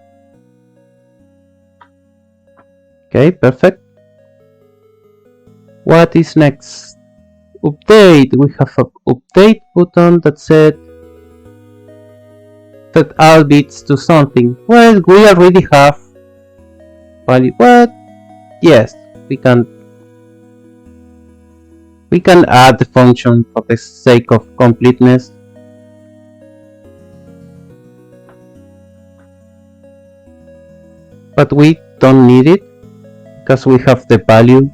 Okay, perfect. What is next? Update. We have an update button that said set all bits to something. Well, we already have value. What? Yes, we can add the function for the sake of completeness. but we don't need it because we have the value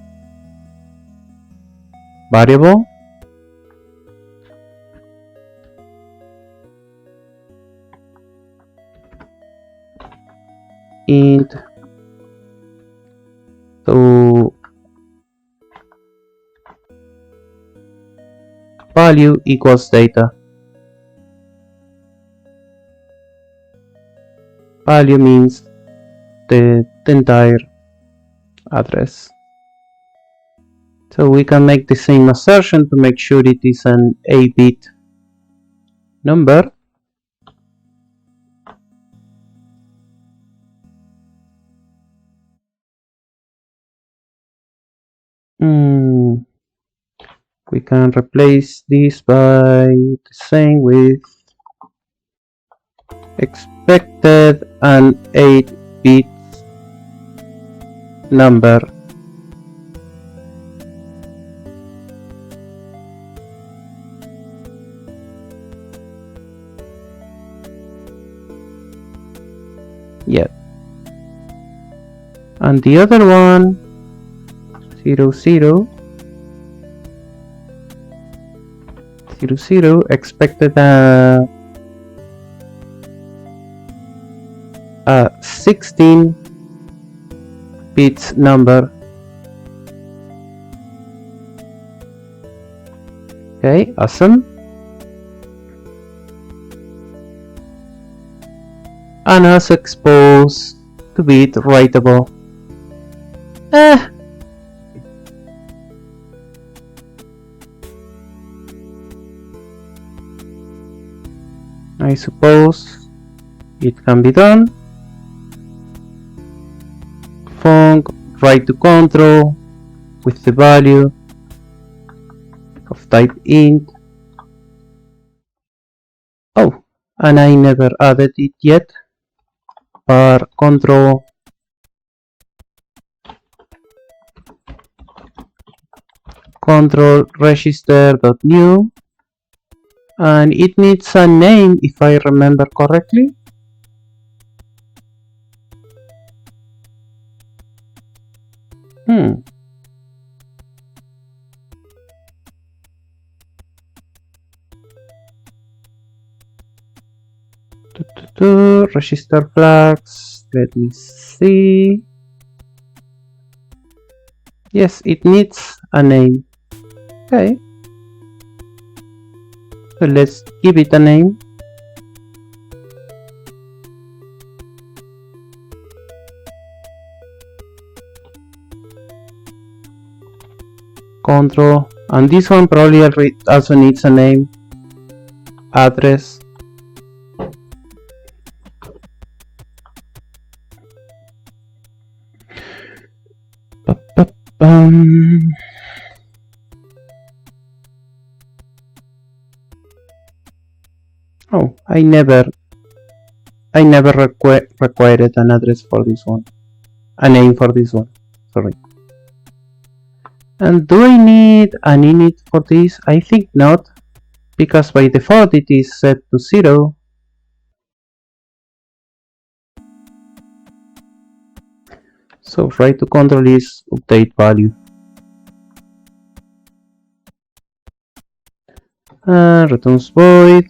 variable. Int to value equals data. Value means the entire address. So we can make the same assertion to make sure it is an 8-bit number. We can replace this by the same with expected an 8-bit number. Yeah. And the other one, 0000, expected a 16 bits number. Okay, awesome. And also exposed to be writable. I suppose it can be done. Func write to control with the value of type int. Oh, and I never added it yet. Var control register.new, and it needs a name if I remember correctly. Register flags, let me see. Yes, it needs a name. Okay. So let's give it a name. Control, and this one probably also needs a name. Address. Oh, I never required an address for this one, a name for this one, sorry. And do I need an init for this? I think not, because by default it is set to 0. So write to control is update value. Returns void,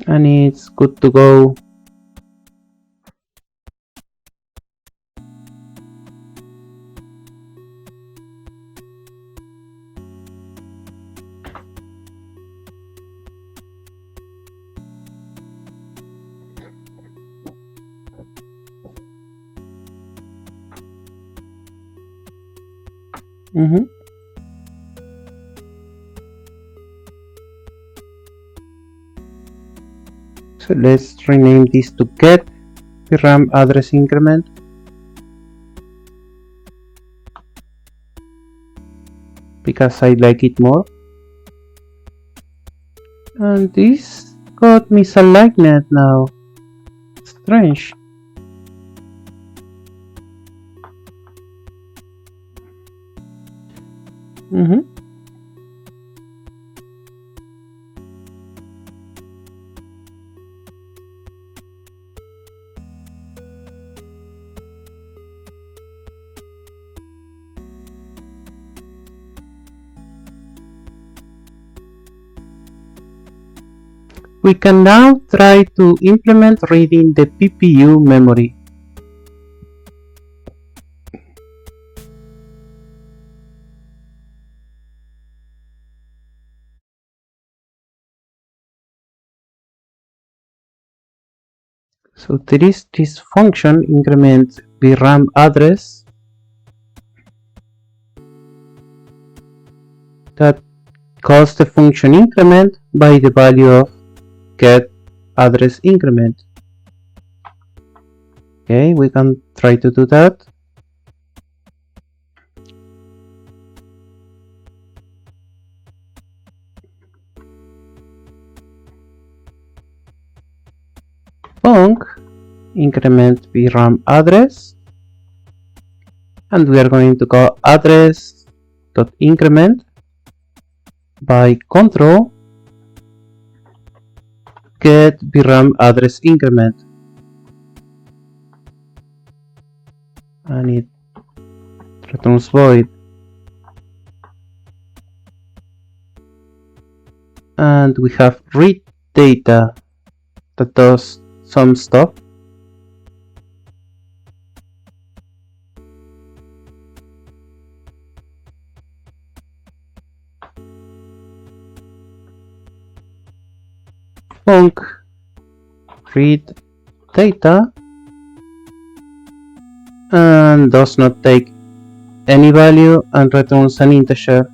and it's good to go. So let's rename this to get RAM address increment. Because I like it more. And this got misaligned now. Strange. We can now try to implement reading the PPU memory. So there is this function increment VRAM address that calls the function increment by the value of get address increment. Okay, we can try to do that. Func increment VRAM address, and we are going to call address.increment by control get VRAM address increment, and it returns void. And we have read data that does some stuff. Func read data and does not take any value and returns an integer.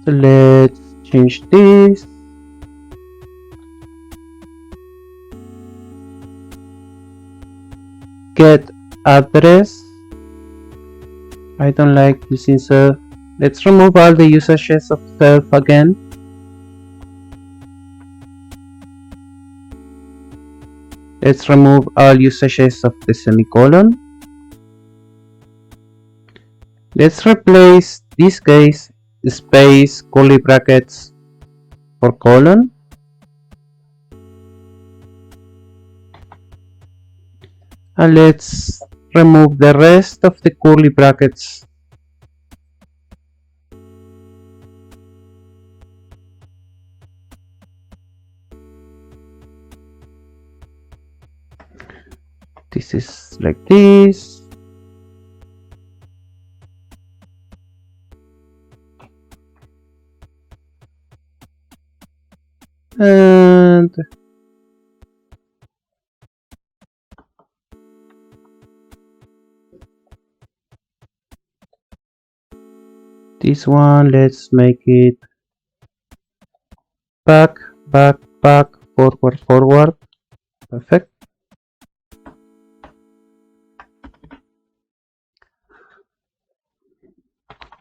So let's change this. Get address. I don't like using self. Let's remove all the usages of self again. Let's remove all usages of the semicolon. Let's replace this case space curly brackets for colon. And let's remove the rest of the curly brackets. This is like this. And this one, let's make it back, back, back, forward, forward. Perfect.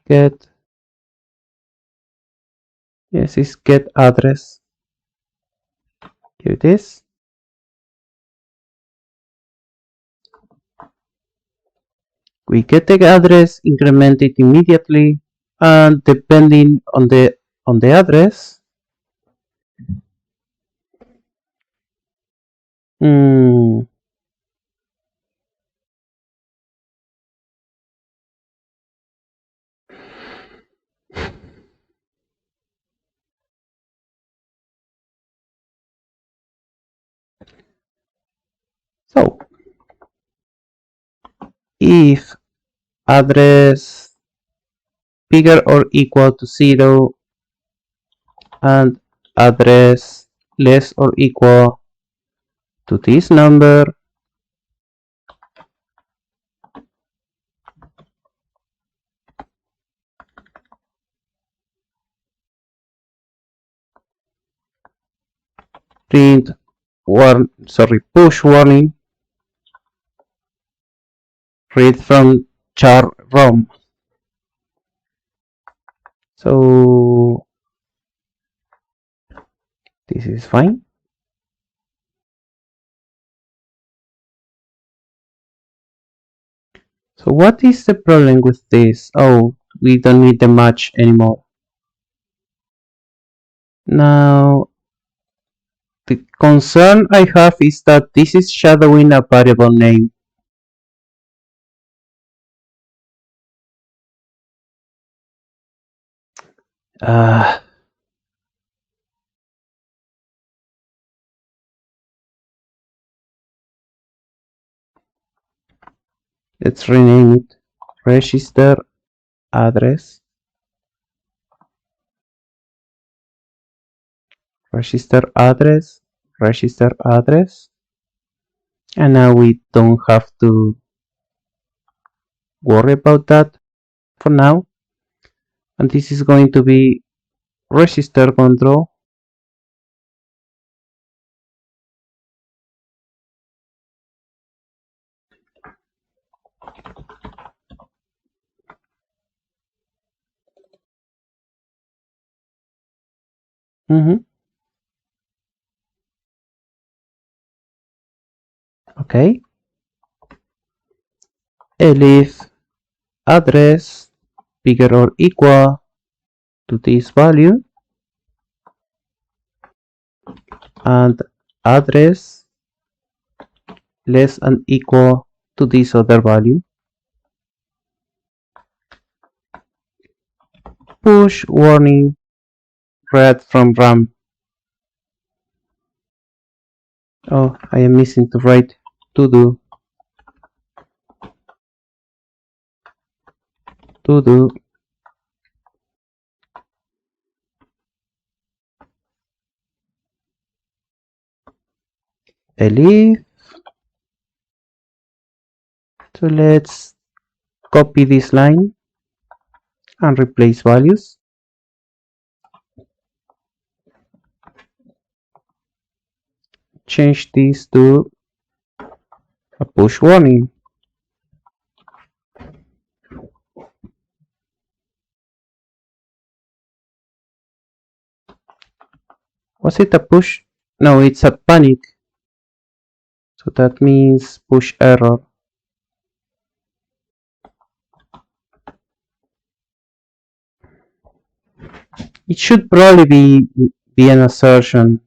Get, yes, it's get address. Here it is. We get the address, increment it immediately, and depending on the address, so if address bigger or equal to 0 and address less or equal to this number, print push warning, read from char ROM. So this is fine. So what is the problem with this? Oh, we don't need the match anymore. Now, the concern I have is that this is shadowing a variable name. Uh, let's rename it register address. Register address. Register address. And now we don't have to worry about that for now. And this is going to be register control. Okay. Elif address bigger or equal to this value and address less than equal to this other value. Push warning read from RAM. Oh, I am missing to write to do. Elif. So let's copy this line and replace values. Change this to a push warning. Was it a push? No, it's a panic. So that means push error. It should probably be an assertion.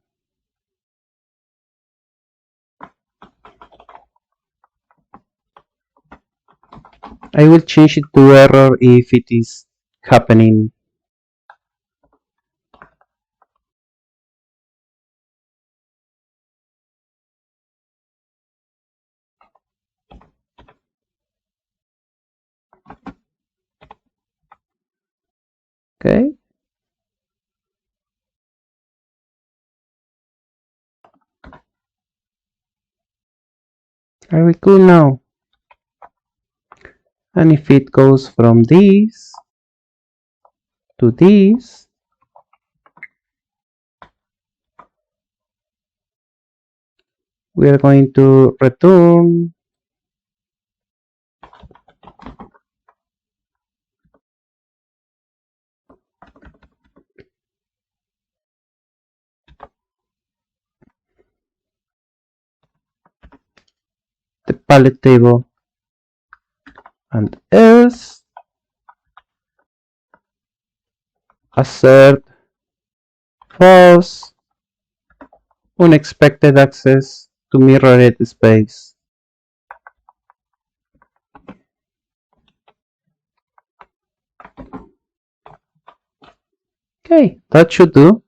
I will change it to error if it is happening. Okay. Are we cool now? And if it goes from this to this, we are going to return the palette table and else assert false unexpected access to mirrored space. Okay, that should do.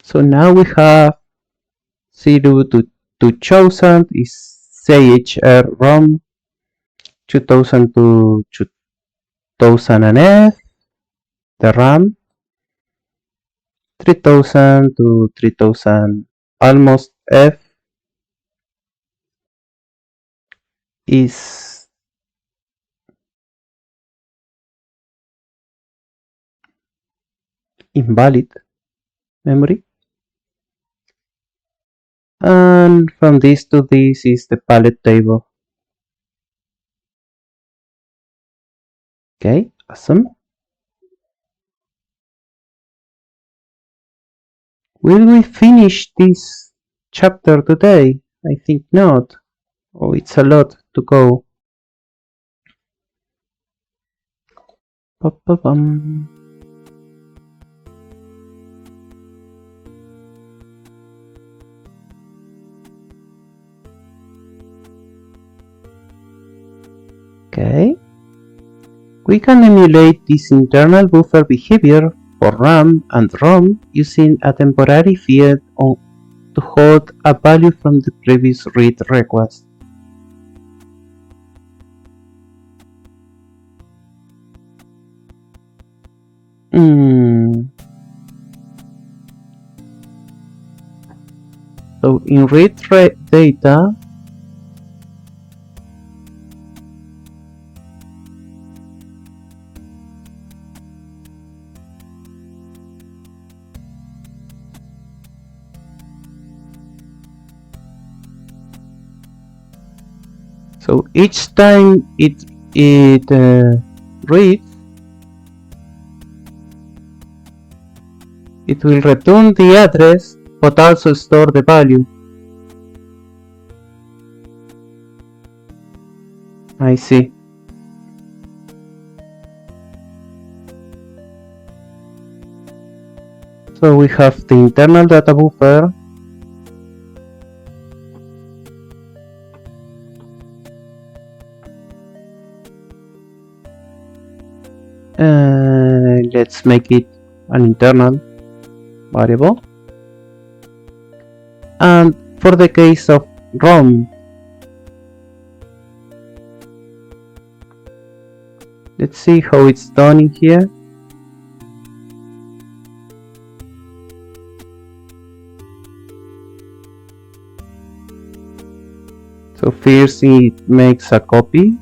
So now we have 0 to 2000 is CHR ROM, 2000 to 2000 and F, the RAM, 3000 to 3000 almost F is invalid memory. And from this to this is the palette table. Okay, awesome. Will we finish this chapter today? I think not. Oh, it's a lot to go. Ba-ba-bum. Okay. We can emulate this internal buffer behavior for RAM and ROM using a temporary field to hold a value from the previous read request. So in read data, so each time it reads, it will return the address but also store the value. I see. So we have the internal data buffer, let's make it an internal variable. And for the case of ROM, let's see how it's done in here. So first it makes a copy.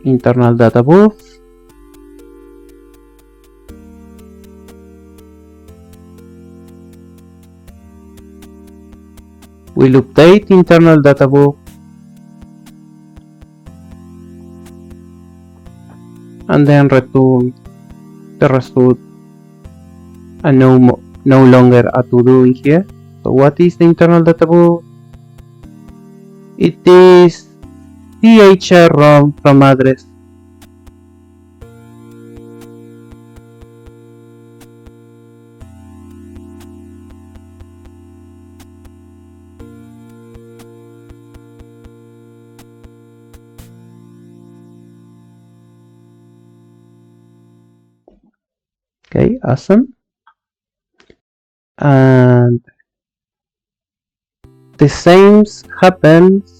Internal data buff. We'll update internal data buff. And then return the result. And no longer a to do in here. So what is the internal data buff? It is THR ROM from address. Okay, awesome. And the same happens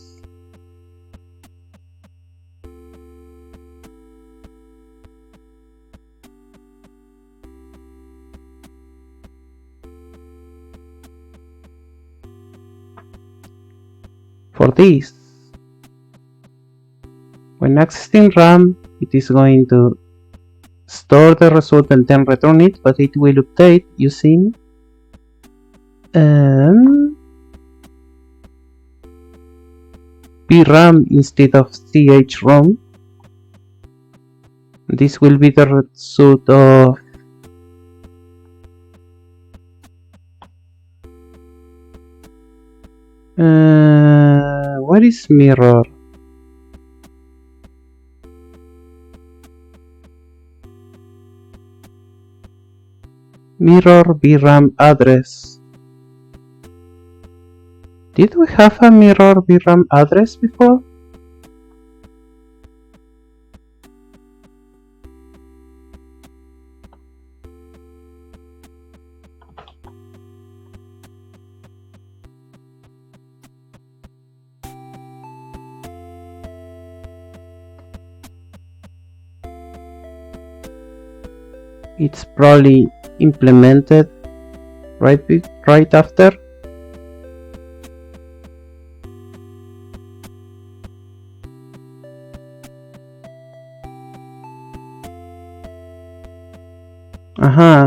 for this. When accessing RAM, it is going to store the result and then return it, but it will update using PRAM instead of CHROM. This will be the result of where is mirror? Mirror VRAM address. Did we have a mirror VRAM address before? It's probably implemented right after.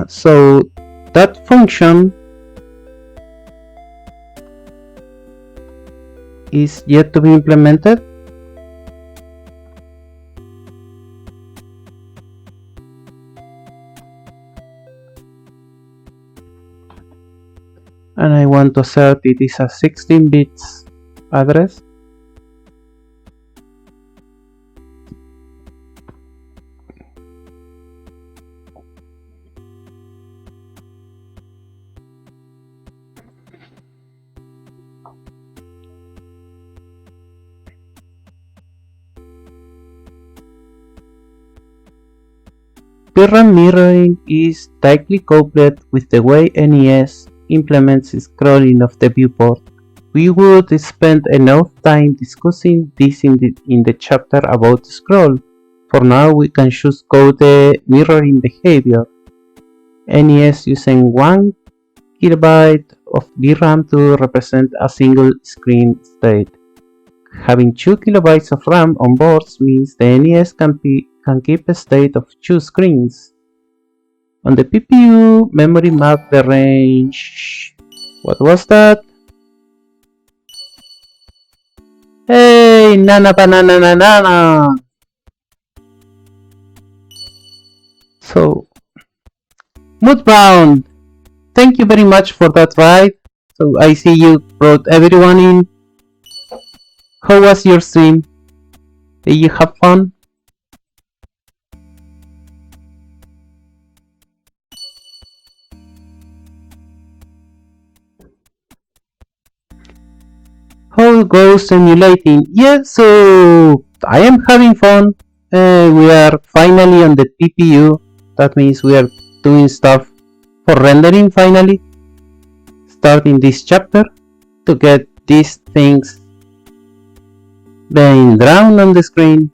So that function is yet to be implemented. And I want to assert it is a 16 bits address. VRAM mirroring is tightly coupled with the way NES implements scrolling of the viewport. We would spend enough time discussing this in the chapter about the scroll. For now, we can just code the mirroring behavior. NES using 1 KB of VRAM to represent a single screen state. Having 2 KB of RAM on boards means the NES can keep a state of 2 screens. On the PPU, memory map the range. What was that? Hey, nana banana nana. So, Moodbound, thank you very much for that ride. So I see you brought everyone in. How was your stream? Did you have fun? How goes emulating? Yeah, so I am having fun. We are finally on the PPU. That means we are doing stuff for rendering finally. Starting this chapter to get these things being drawn on the screen.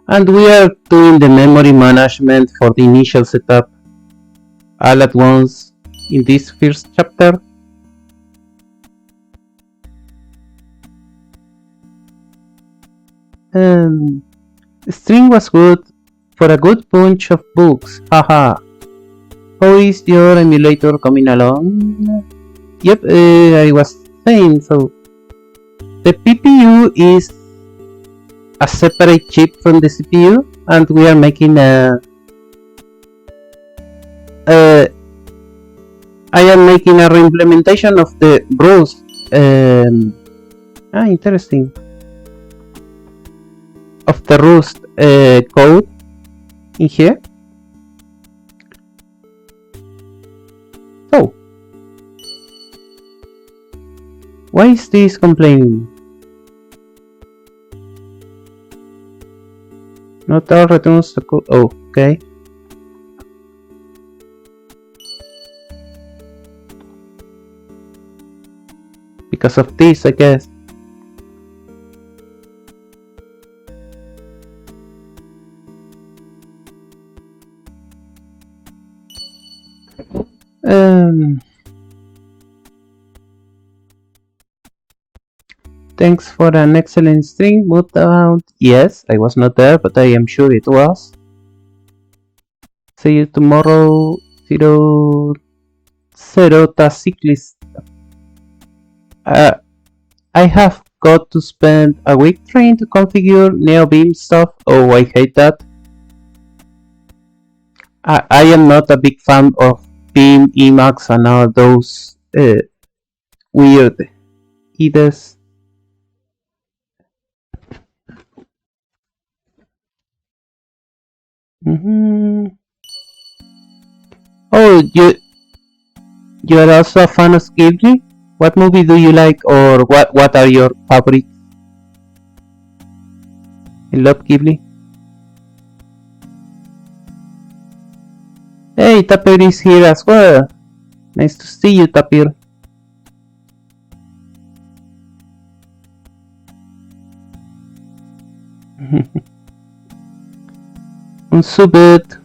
And we are doing the memory management for the initial setup all at once in this first chapter. The string was good for a good bunch of books, haha. How is your emulator coming along? Yep, I was saying, so the PPU is a separate chip from the CPU, and we are making a I am making a reimplementation of the Bruce. Interesting. Of the Rust code in here. So, why is this complaining? Not all returns the code. Oh, okay. Because of this, I guess. Thanks for an excellent string, Moodbound. Yes, I was not there, but I am sure it was. See you tomorrow, Zerota Cyclist. I have got to spend a week trying to configure NeoBeam stuff. Oh, I hate that. I am not a big fan of Beam, Emacs, and all those weird IDEs. Oh, you are also a fan of Ghibli? What movie do you like, or what are your favorites? I love Ghibli. Hey, Tapir is here as well. Nice to see you, Tapir. Unsubit.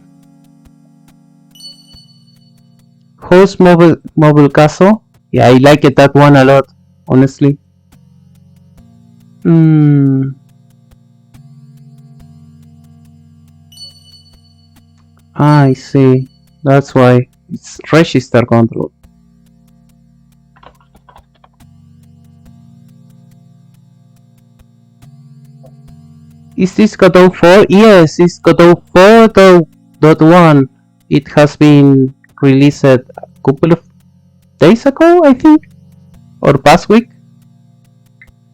Host mobile castle. Yeah, I like it, that one a lot, honestly. I see. That's why it's register control. Is this Godot 4? Yes, it's Godot 4.1. It has been released a couple of days ago, I think, or past week.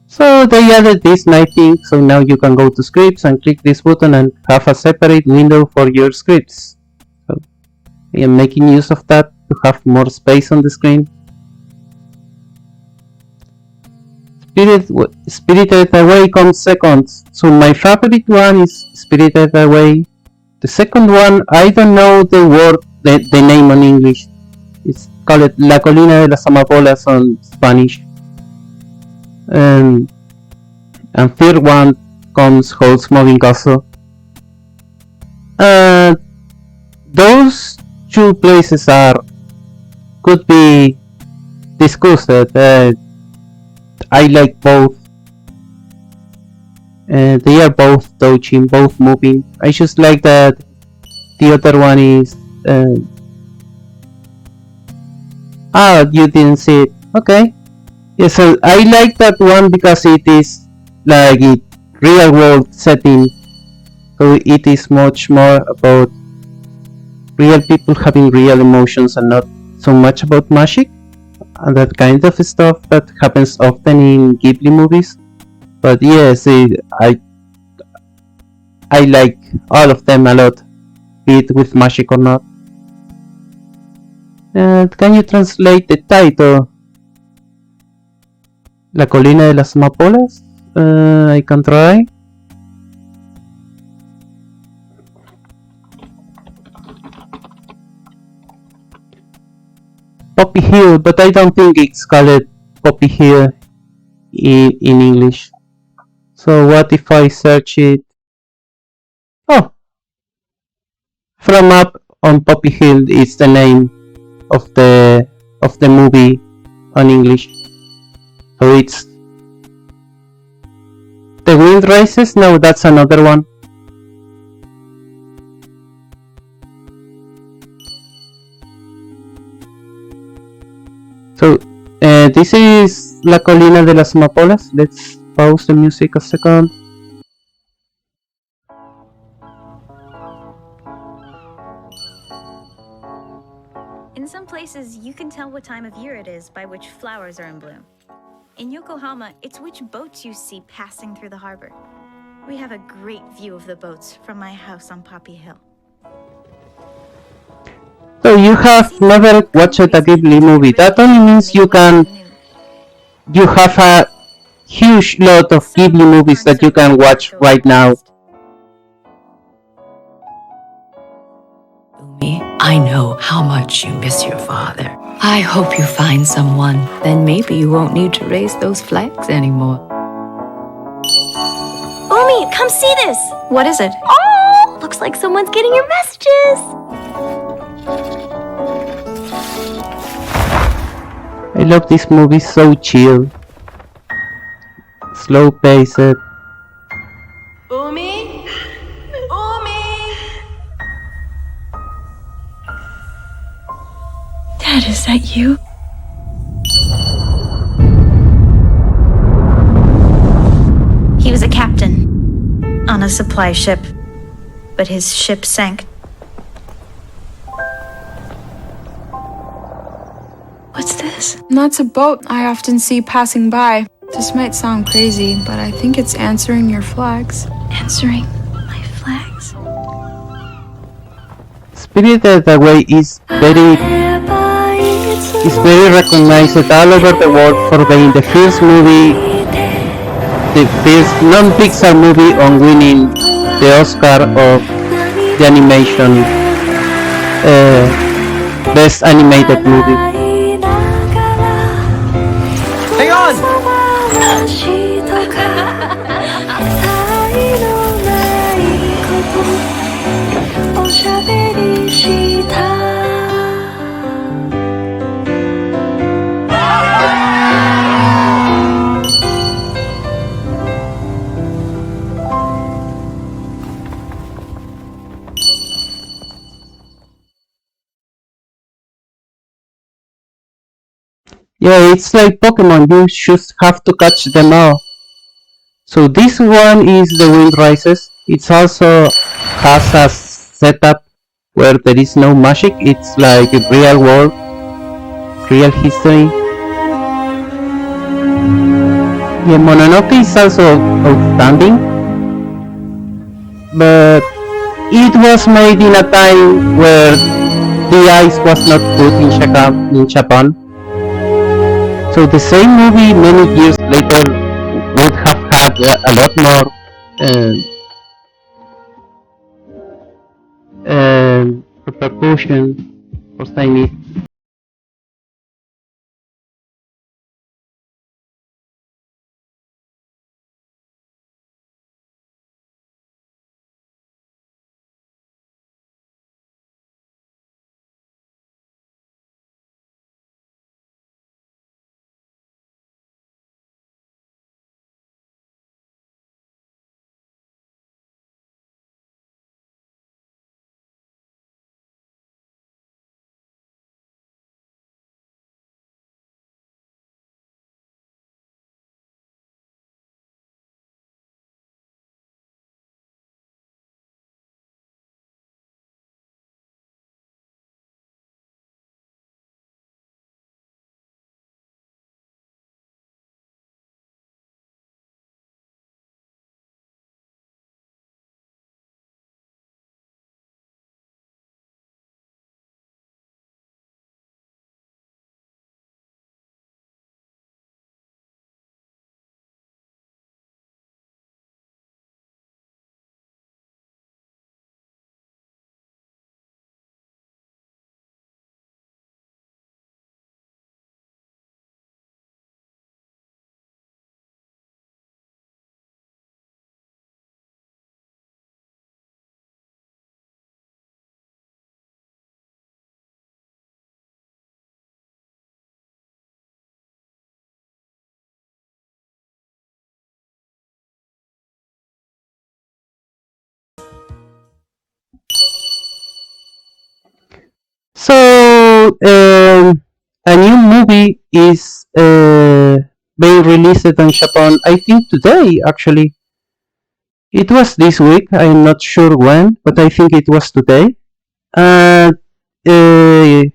So they added this nice thing, so now you can go to scripts and click this button and have a separate window for your scripts. So I am making use of that to have more space on the screen. Spirited Away comes second, so my favorite one is Spirited Away. The second one, I don't know the name on English. It's called La Colina de las Amapolas on Spanish. And third one comes Holt's Moving Castle. Those two places could be discussed. I like both. They are both touching, both moving. I just like that the other one is. You didn't see it. Okay. Yeah, so I like that one because it is like a real world setting. So it is much more about real people having real emotions and not so much about magic and that kind of stuff that happens often in Ghibli movies. But yes, I like all of them a lot, be it with magic or not. And can you translate the title? La Colina de las Amapolas? I can try. Poppy Hill, but I don't think it's called Poppy Hill in English. So what if I search it? Oh! From Up on Poppy Hill is the name of the movie on English. So it's The Wind Rises? No, that's another one. So this is La Colina de las Amapolas. Let's pause the music a second. In some places, you can tell what time of year it is by which flowers are in bloom. In Yokohama, it's which boats you see passing through the harbor. We have a great view of the boats from my house on Poppy Hill. So you have never watched a Ghibli movie. That only means you have a huge lot of Ghibli movies that you can watch right now. Umi, I know how much you miss your father. I hope you find someone. Then maybe you won't need to raise those flags anymore. Umi, come see this! What is it? Oh! Looks like someone's getting your messages! I love this movie, so chill. Slow paced. Umi? Umi? Dad, is that you? He was a captain on a supply ship, but his ship sank. What's this? That's a boat I often see passing by. This might sound crazy, but I think it's answering your flags. Answering my flags? Spirited Away is very recognized all over the world for being the first movie, the first non-Pixar movie on winning the Oscar of the animation best animated movie. Hang on! Yeah, it's like Pokemon, you just have to catch them all. So this one is The Wind Rises. It also has a setup where there is no magic, it's like a real world, real history. Yeah, Mononoke is also outstanding, but it was made in a time where the ice was not good in Japan. So the same movie many years later would have had a lot more repercussion for Tiny. So a new movie is being released in Japan. I think today, actually. It was this week. I'm not sure when, but I think it was today. And Ghibli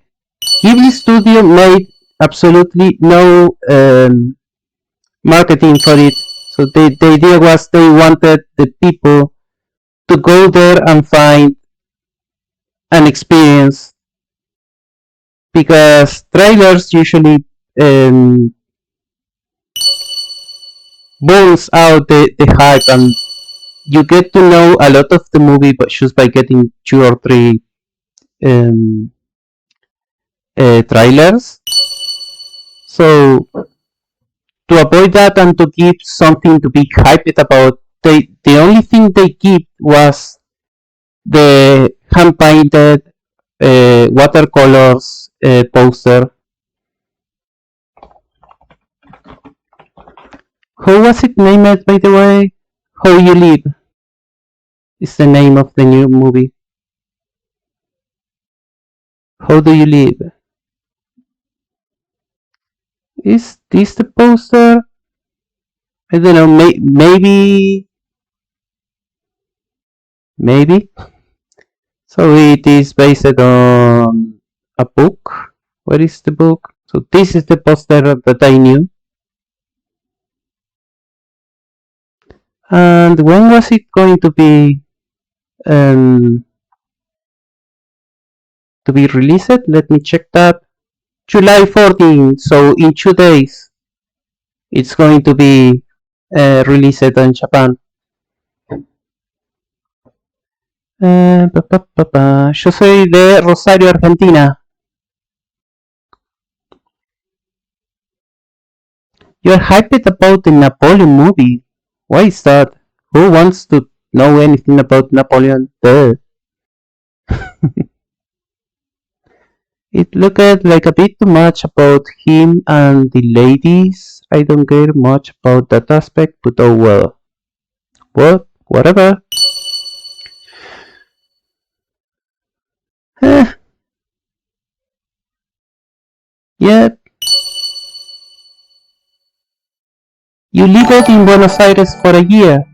Studio made absolutely no marketing for it. So the idea was they wanted the people to go there and find an experience, because trailers usually burns out the hype, and you get to know a lot of the movie but just by getting 2 or 3 um, trailers. So to avoid that and to give something to be hyped about, the only thing they give was the hand painted watercolors poster. How was it named, by the way? How You Live is the name of the new movie. How Do You Live? Is this the poster? I don't know, maybe. So it is based on a book. Where is the book? So this is the poster that I knew. And when was it going to be released? Let me check that. July 14. So in 2 days, it's going to be released in Japan. Yo soy de Rosario, Argentina. You're hyped about the Napoleon movie. Why is that? Who wants to know anything about Napoleon? Duh. It looked like a bit too much about him and the ladies. I don't care much about that aspect, but oh well. What? Whatever. Eh. Yep. You lived in Buenos Aires for a year.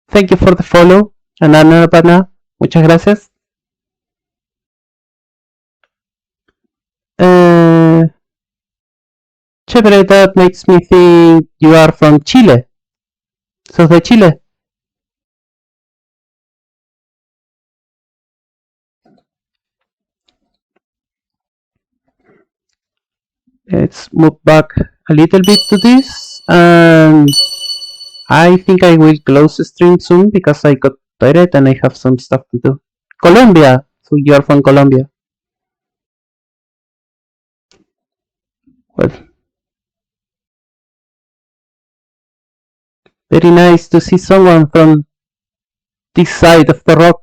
Thank you for the follow. Anana. Muchas gracias. Chévere, that makes me think you are from Chile. Sos de Chile. Let's move back a little bit to this, and I think I will close the stream soon because I got toilet and I have some stuff to do. Colombia! So you are from Colombia. Well, very nice to see someone from this side of the rock.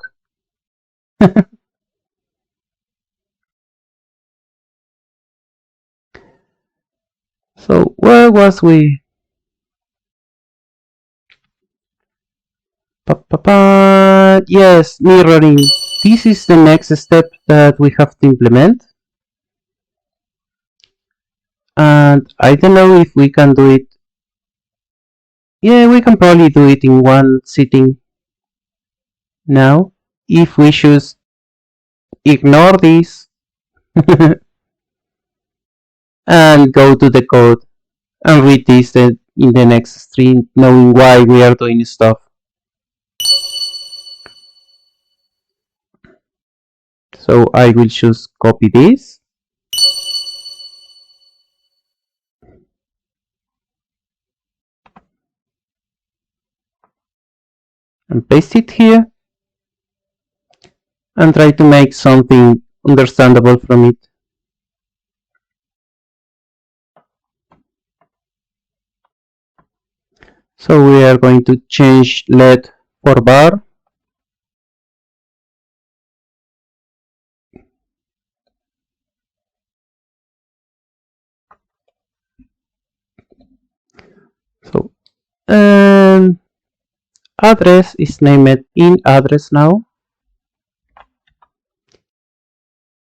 So where was we? Yes, mirroring. This is the next step that we have to implement. And I don't know if we can do it. Yeah, we can probably do it in one sitting now. If we choose ignore this and go to the code and read this in the next stream, knowing why we are doing stuff. So I will just copy this. And paste it here. And try to make something understandable from it. So we are going to change LED for bar. So address is named in address now.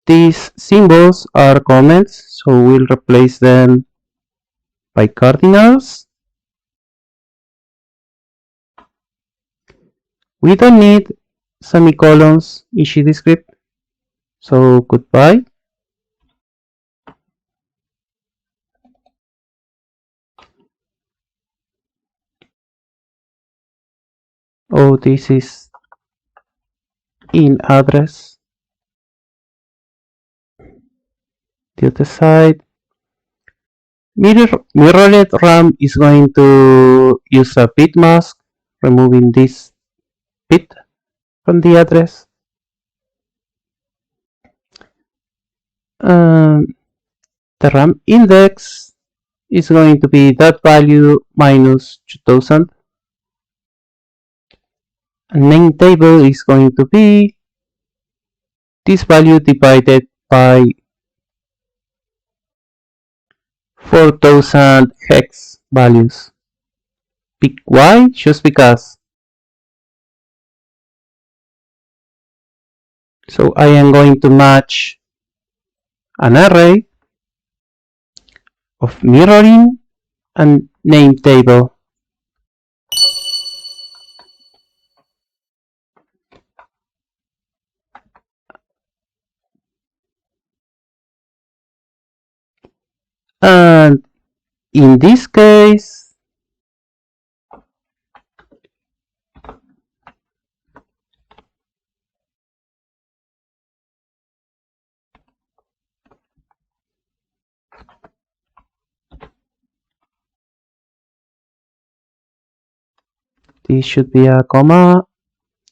These symbols are comments, so we'll replace them by cardinals. We don't need semicolons in GdScript, so goodbye. Oh, this is in address. The other side. Mirrored RAM is going to use a bit mask, removing this bit from the address. The RAM index is going to be that value minus 2000. And name table is going to be this value divided by 4000 hex values. Pick why? Just because. So I am going to match an array of mirroring and name table. And in this case, this should be a comma,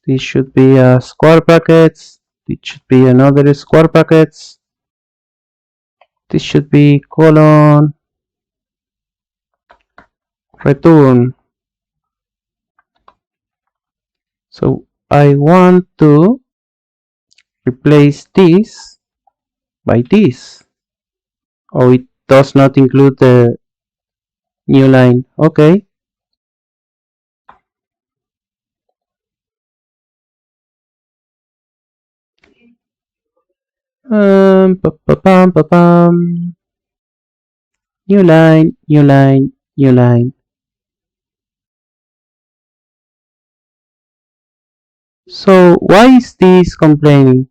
this should be a square brackets, this should be another square brackets, this should be colon, return. So I want to replace this by this. Oh, it does not include the new line. Okay. New line, new line, new line. So why is this complaining?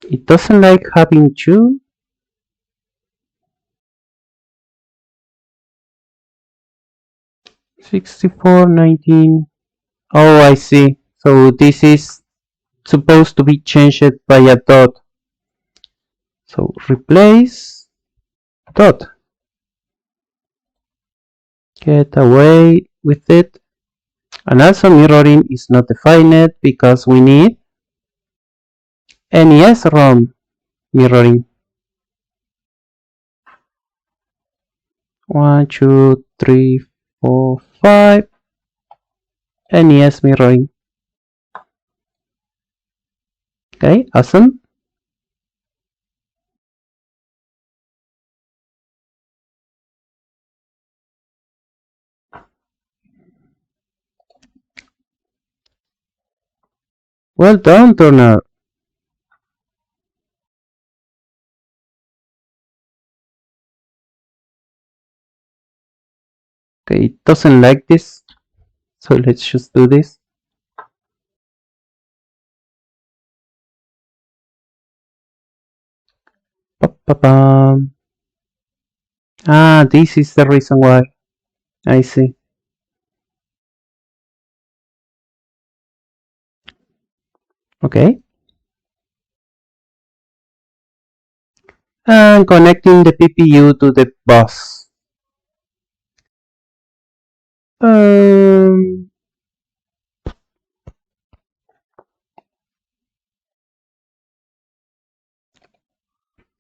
It doesn't like having two. $64.19. Oh, I see. So this is supposed to be changed by a dot. So replace dot. Get away with it. And also mirroring is not defined because we need NES ROM mirroring. 1, 2, 3, 4, 5. NES mirroring. Okay, awesome. Well done, Turner. Okay, it doesn't like this, so let's just do this. Ba-ba-bam. Ah, this is the reason why. I see. Okay. And connecting the PPU to the bus.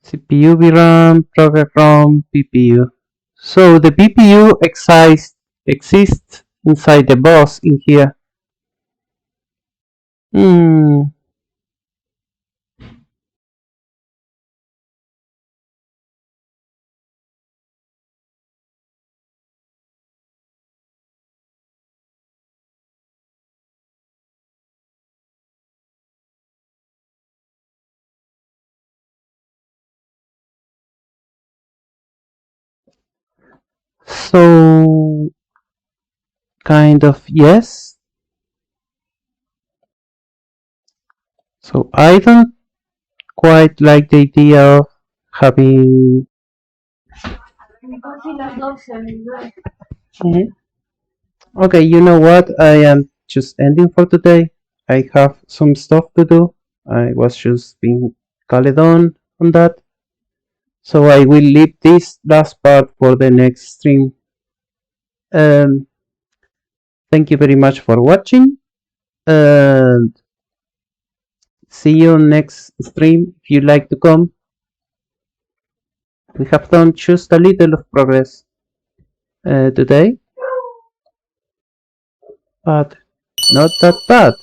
CPU, VRAM, program ROM, PPU. So the PPU exists inside the bus in here. So kind of yes. So I don't quite like the idea of having. Mhm. Okay, you know what? I am just ending for today. I have some stuff to do. I was just being called on that. So I will leave this last part for the next stream. Um, thank you very much for watching, and see you next stream if you like to come. We have done just a little of progress today, but not that bad.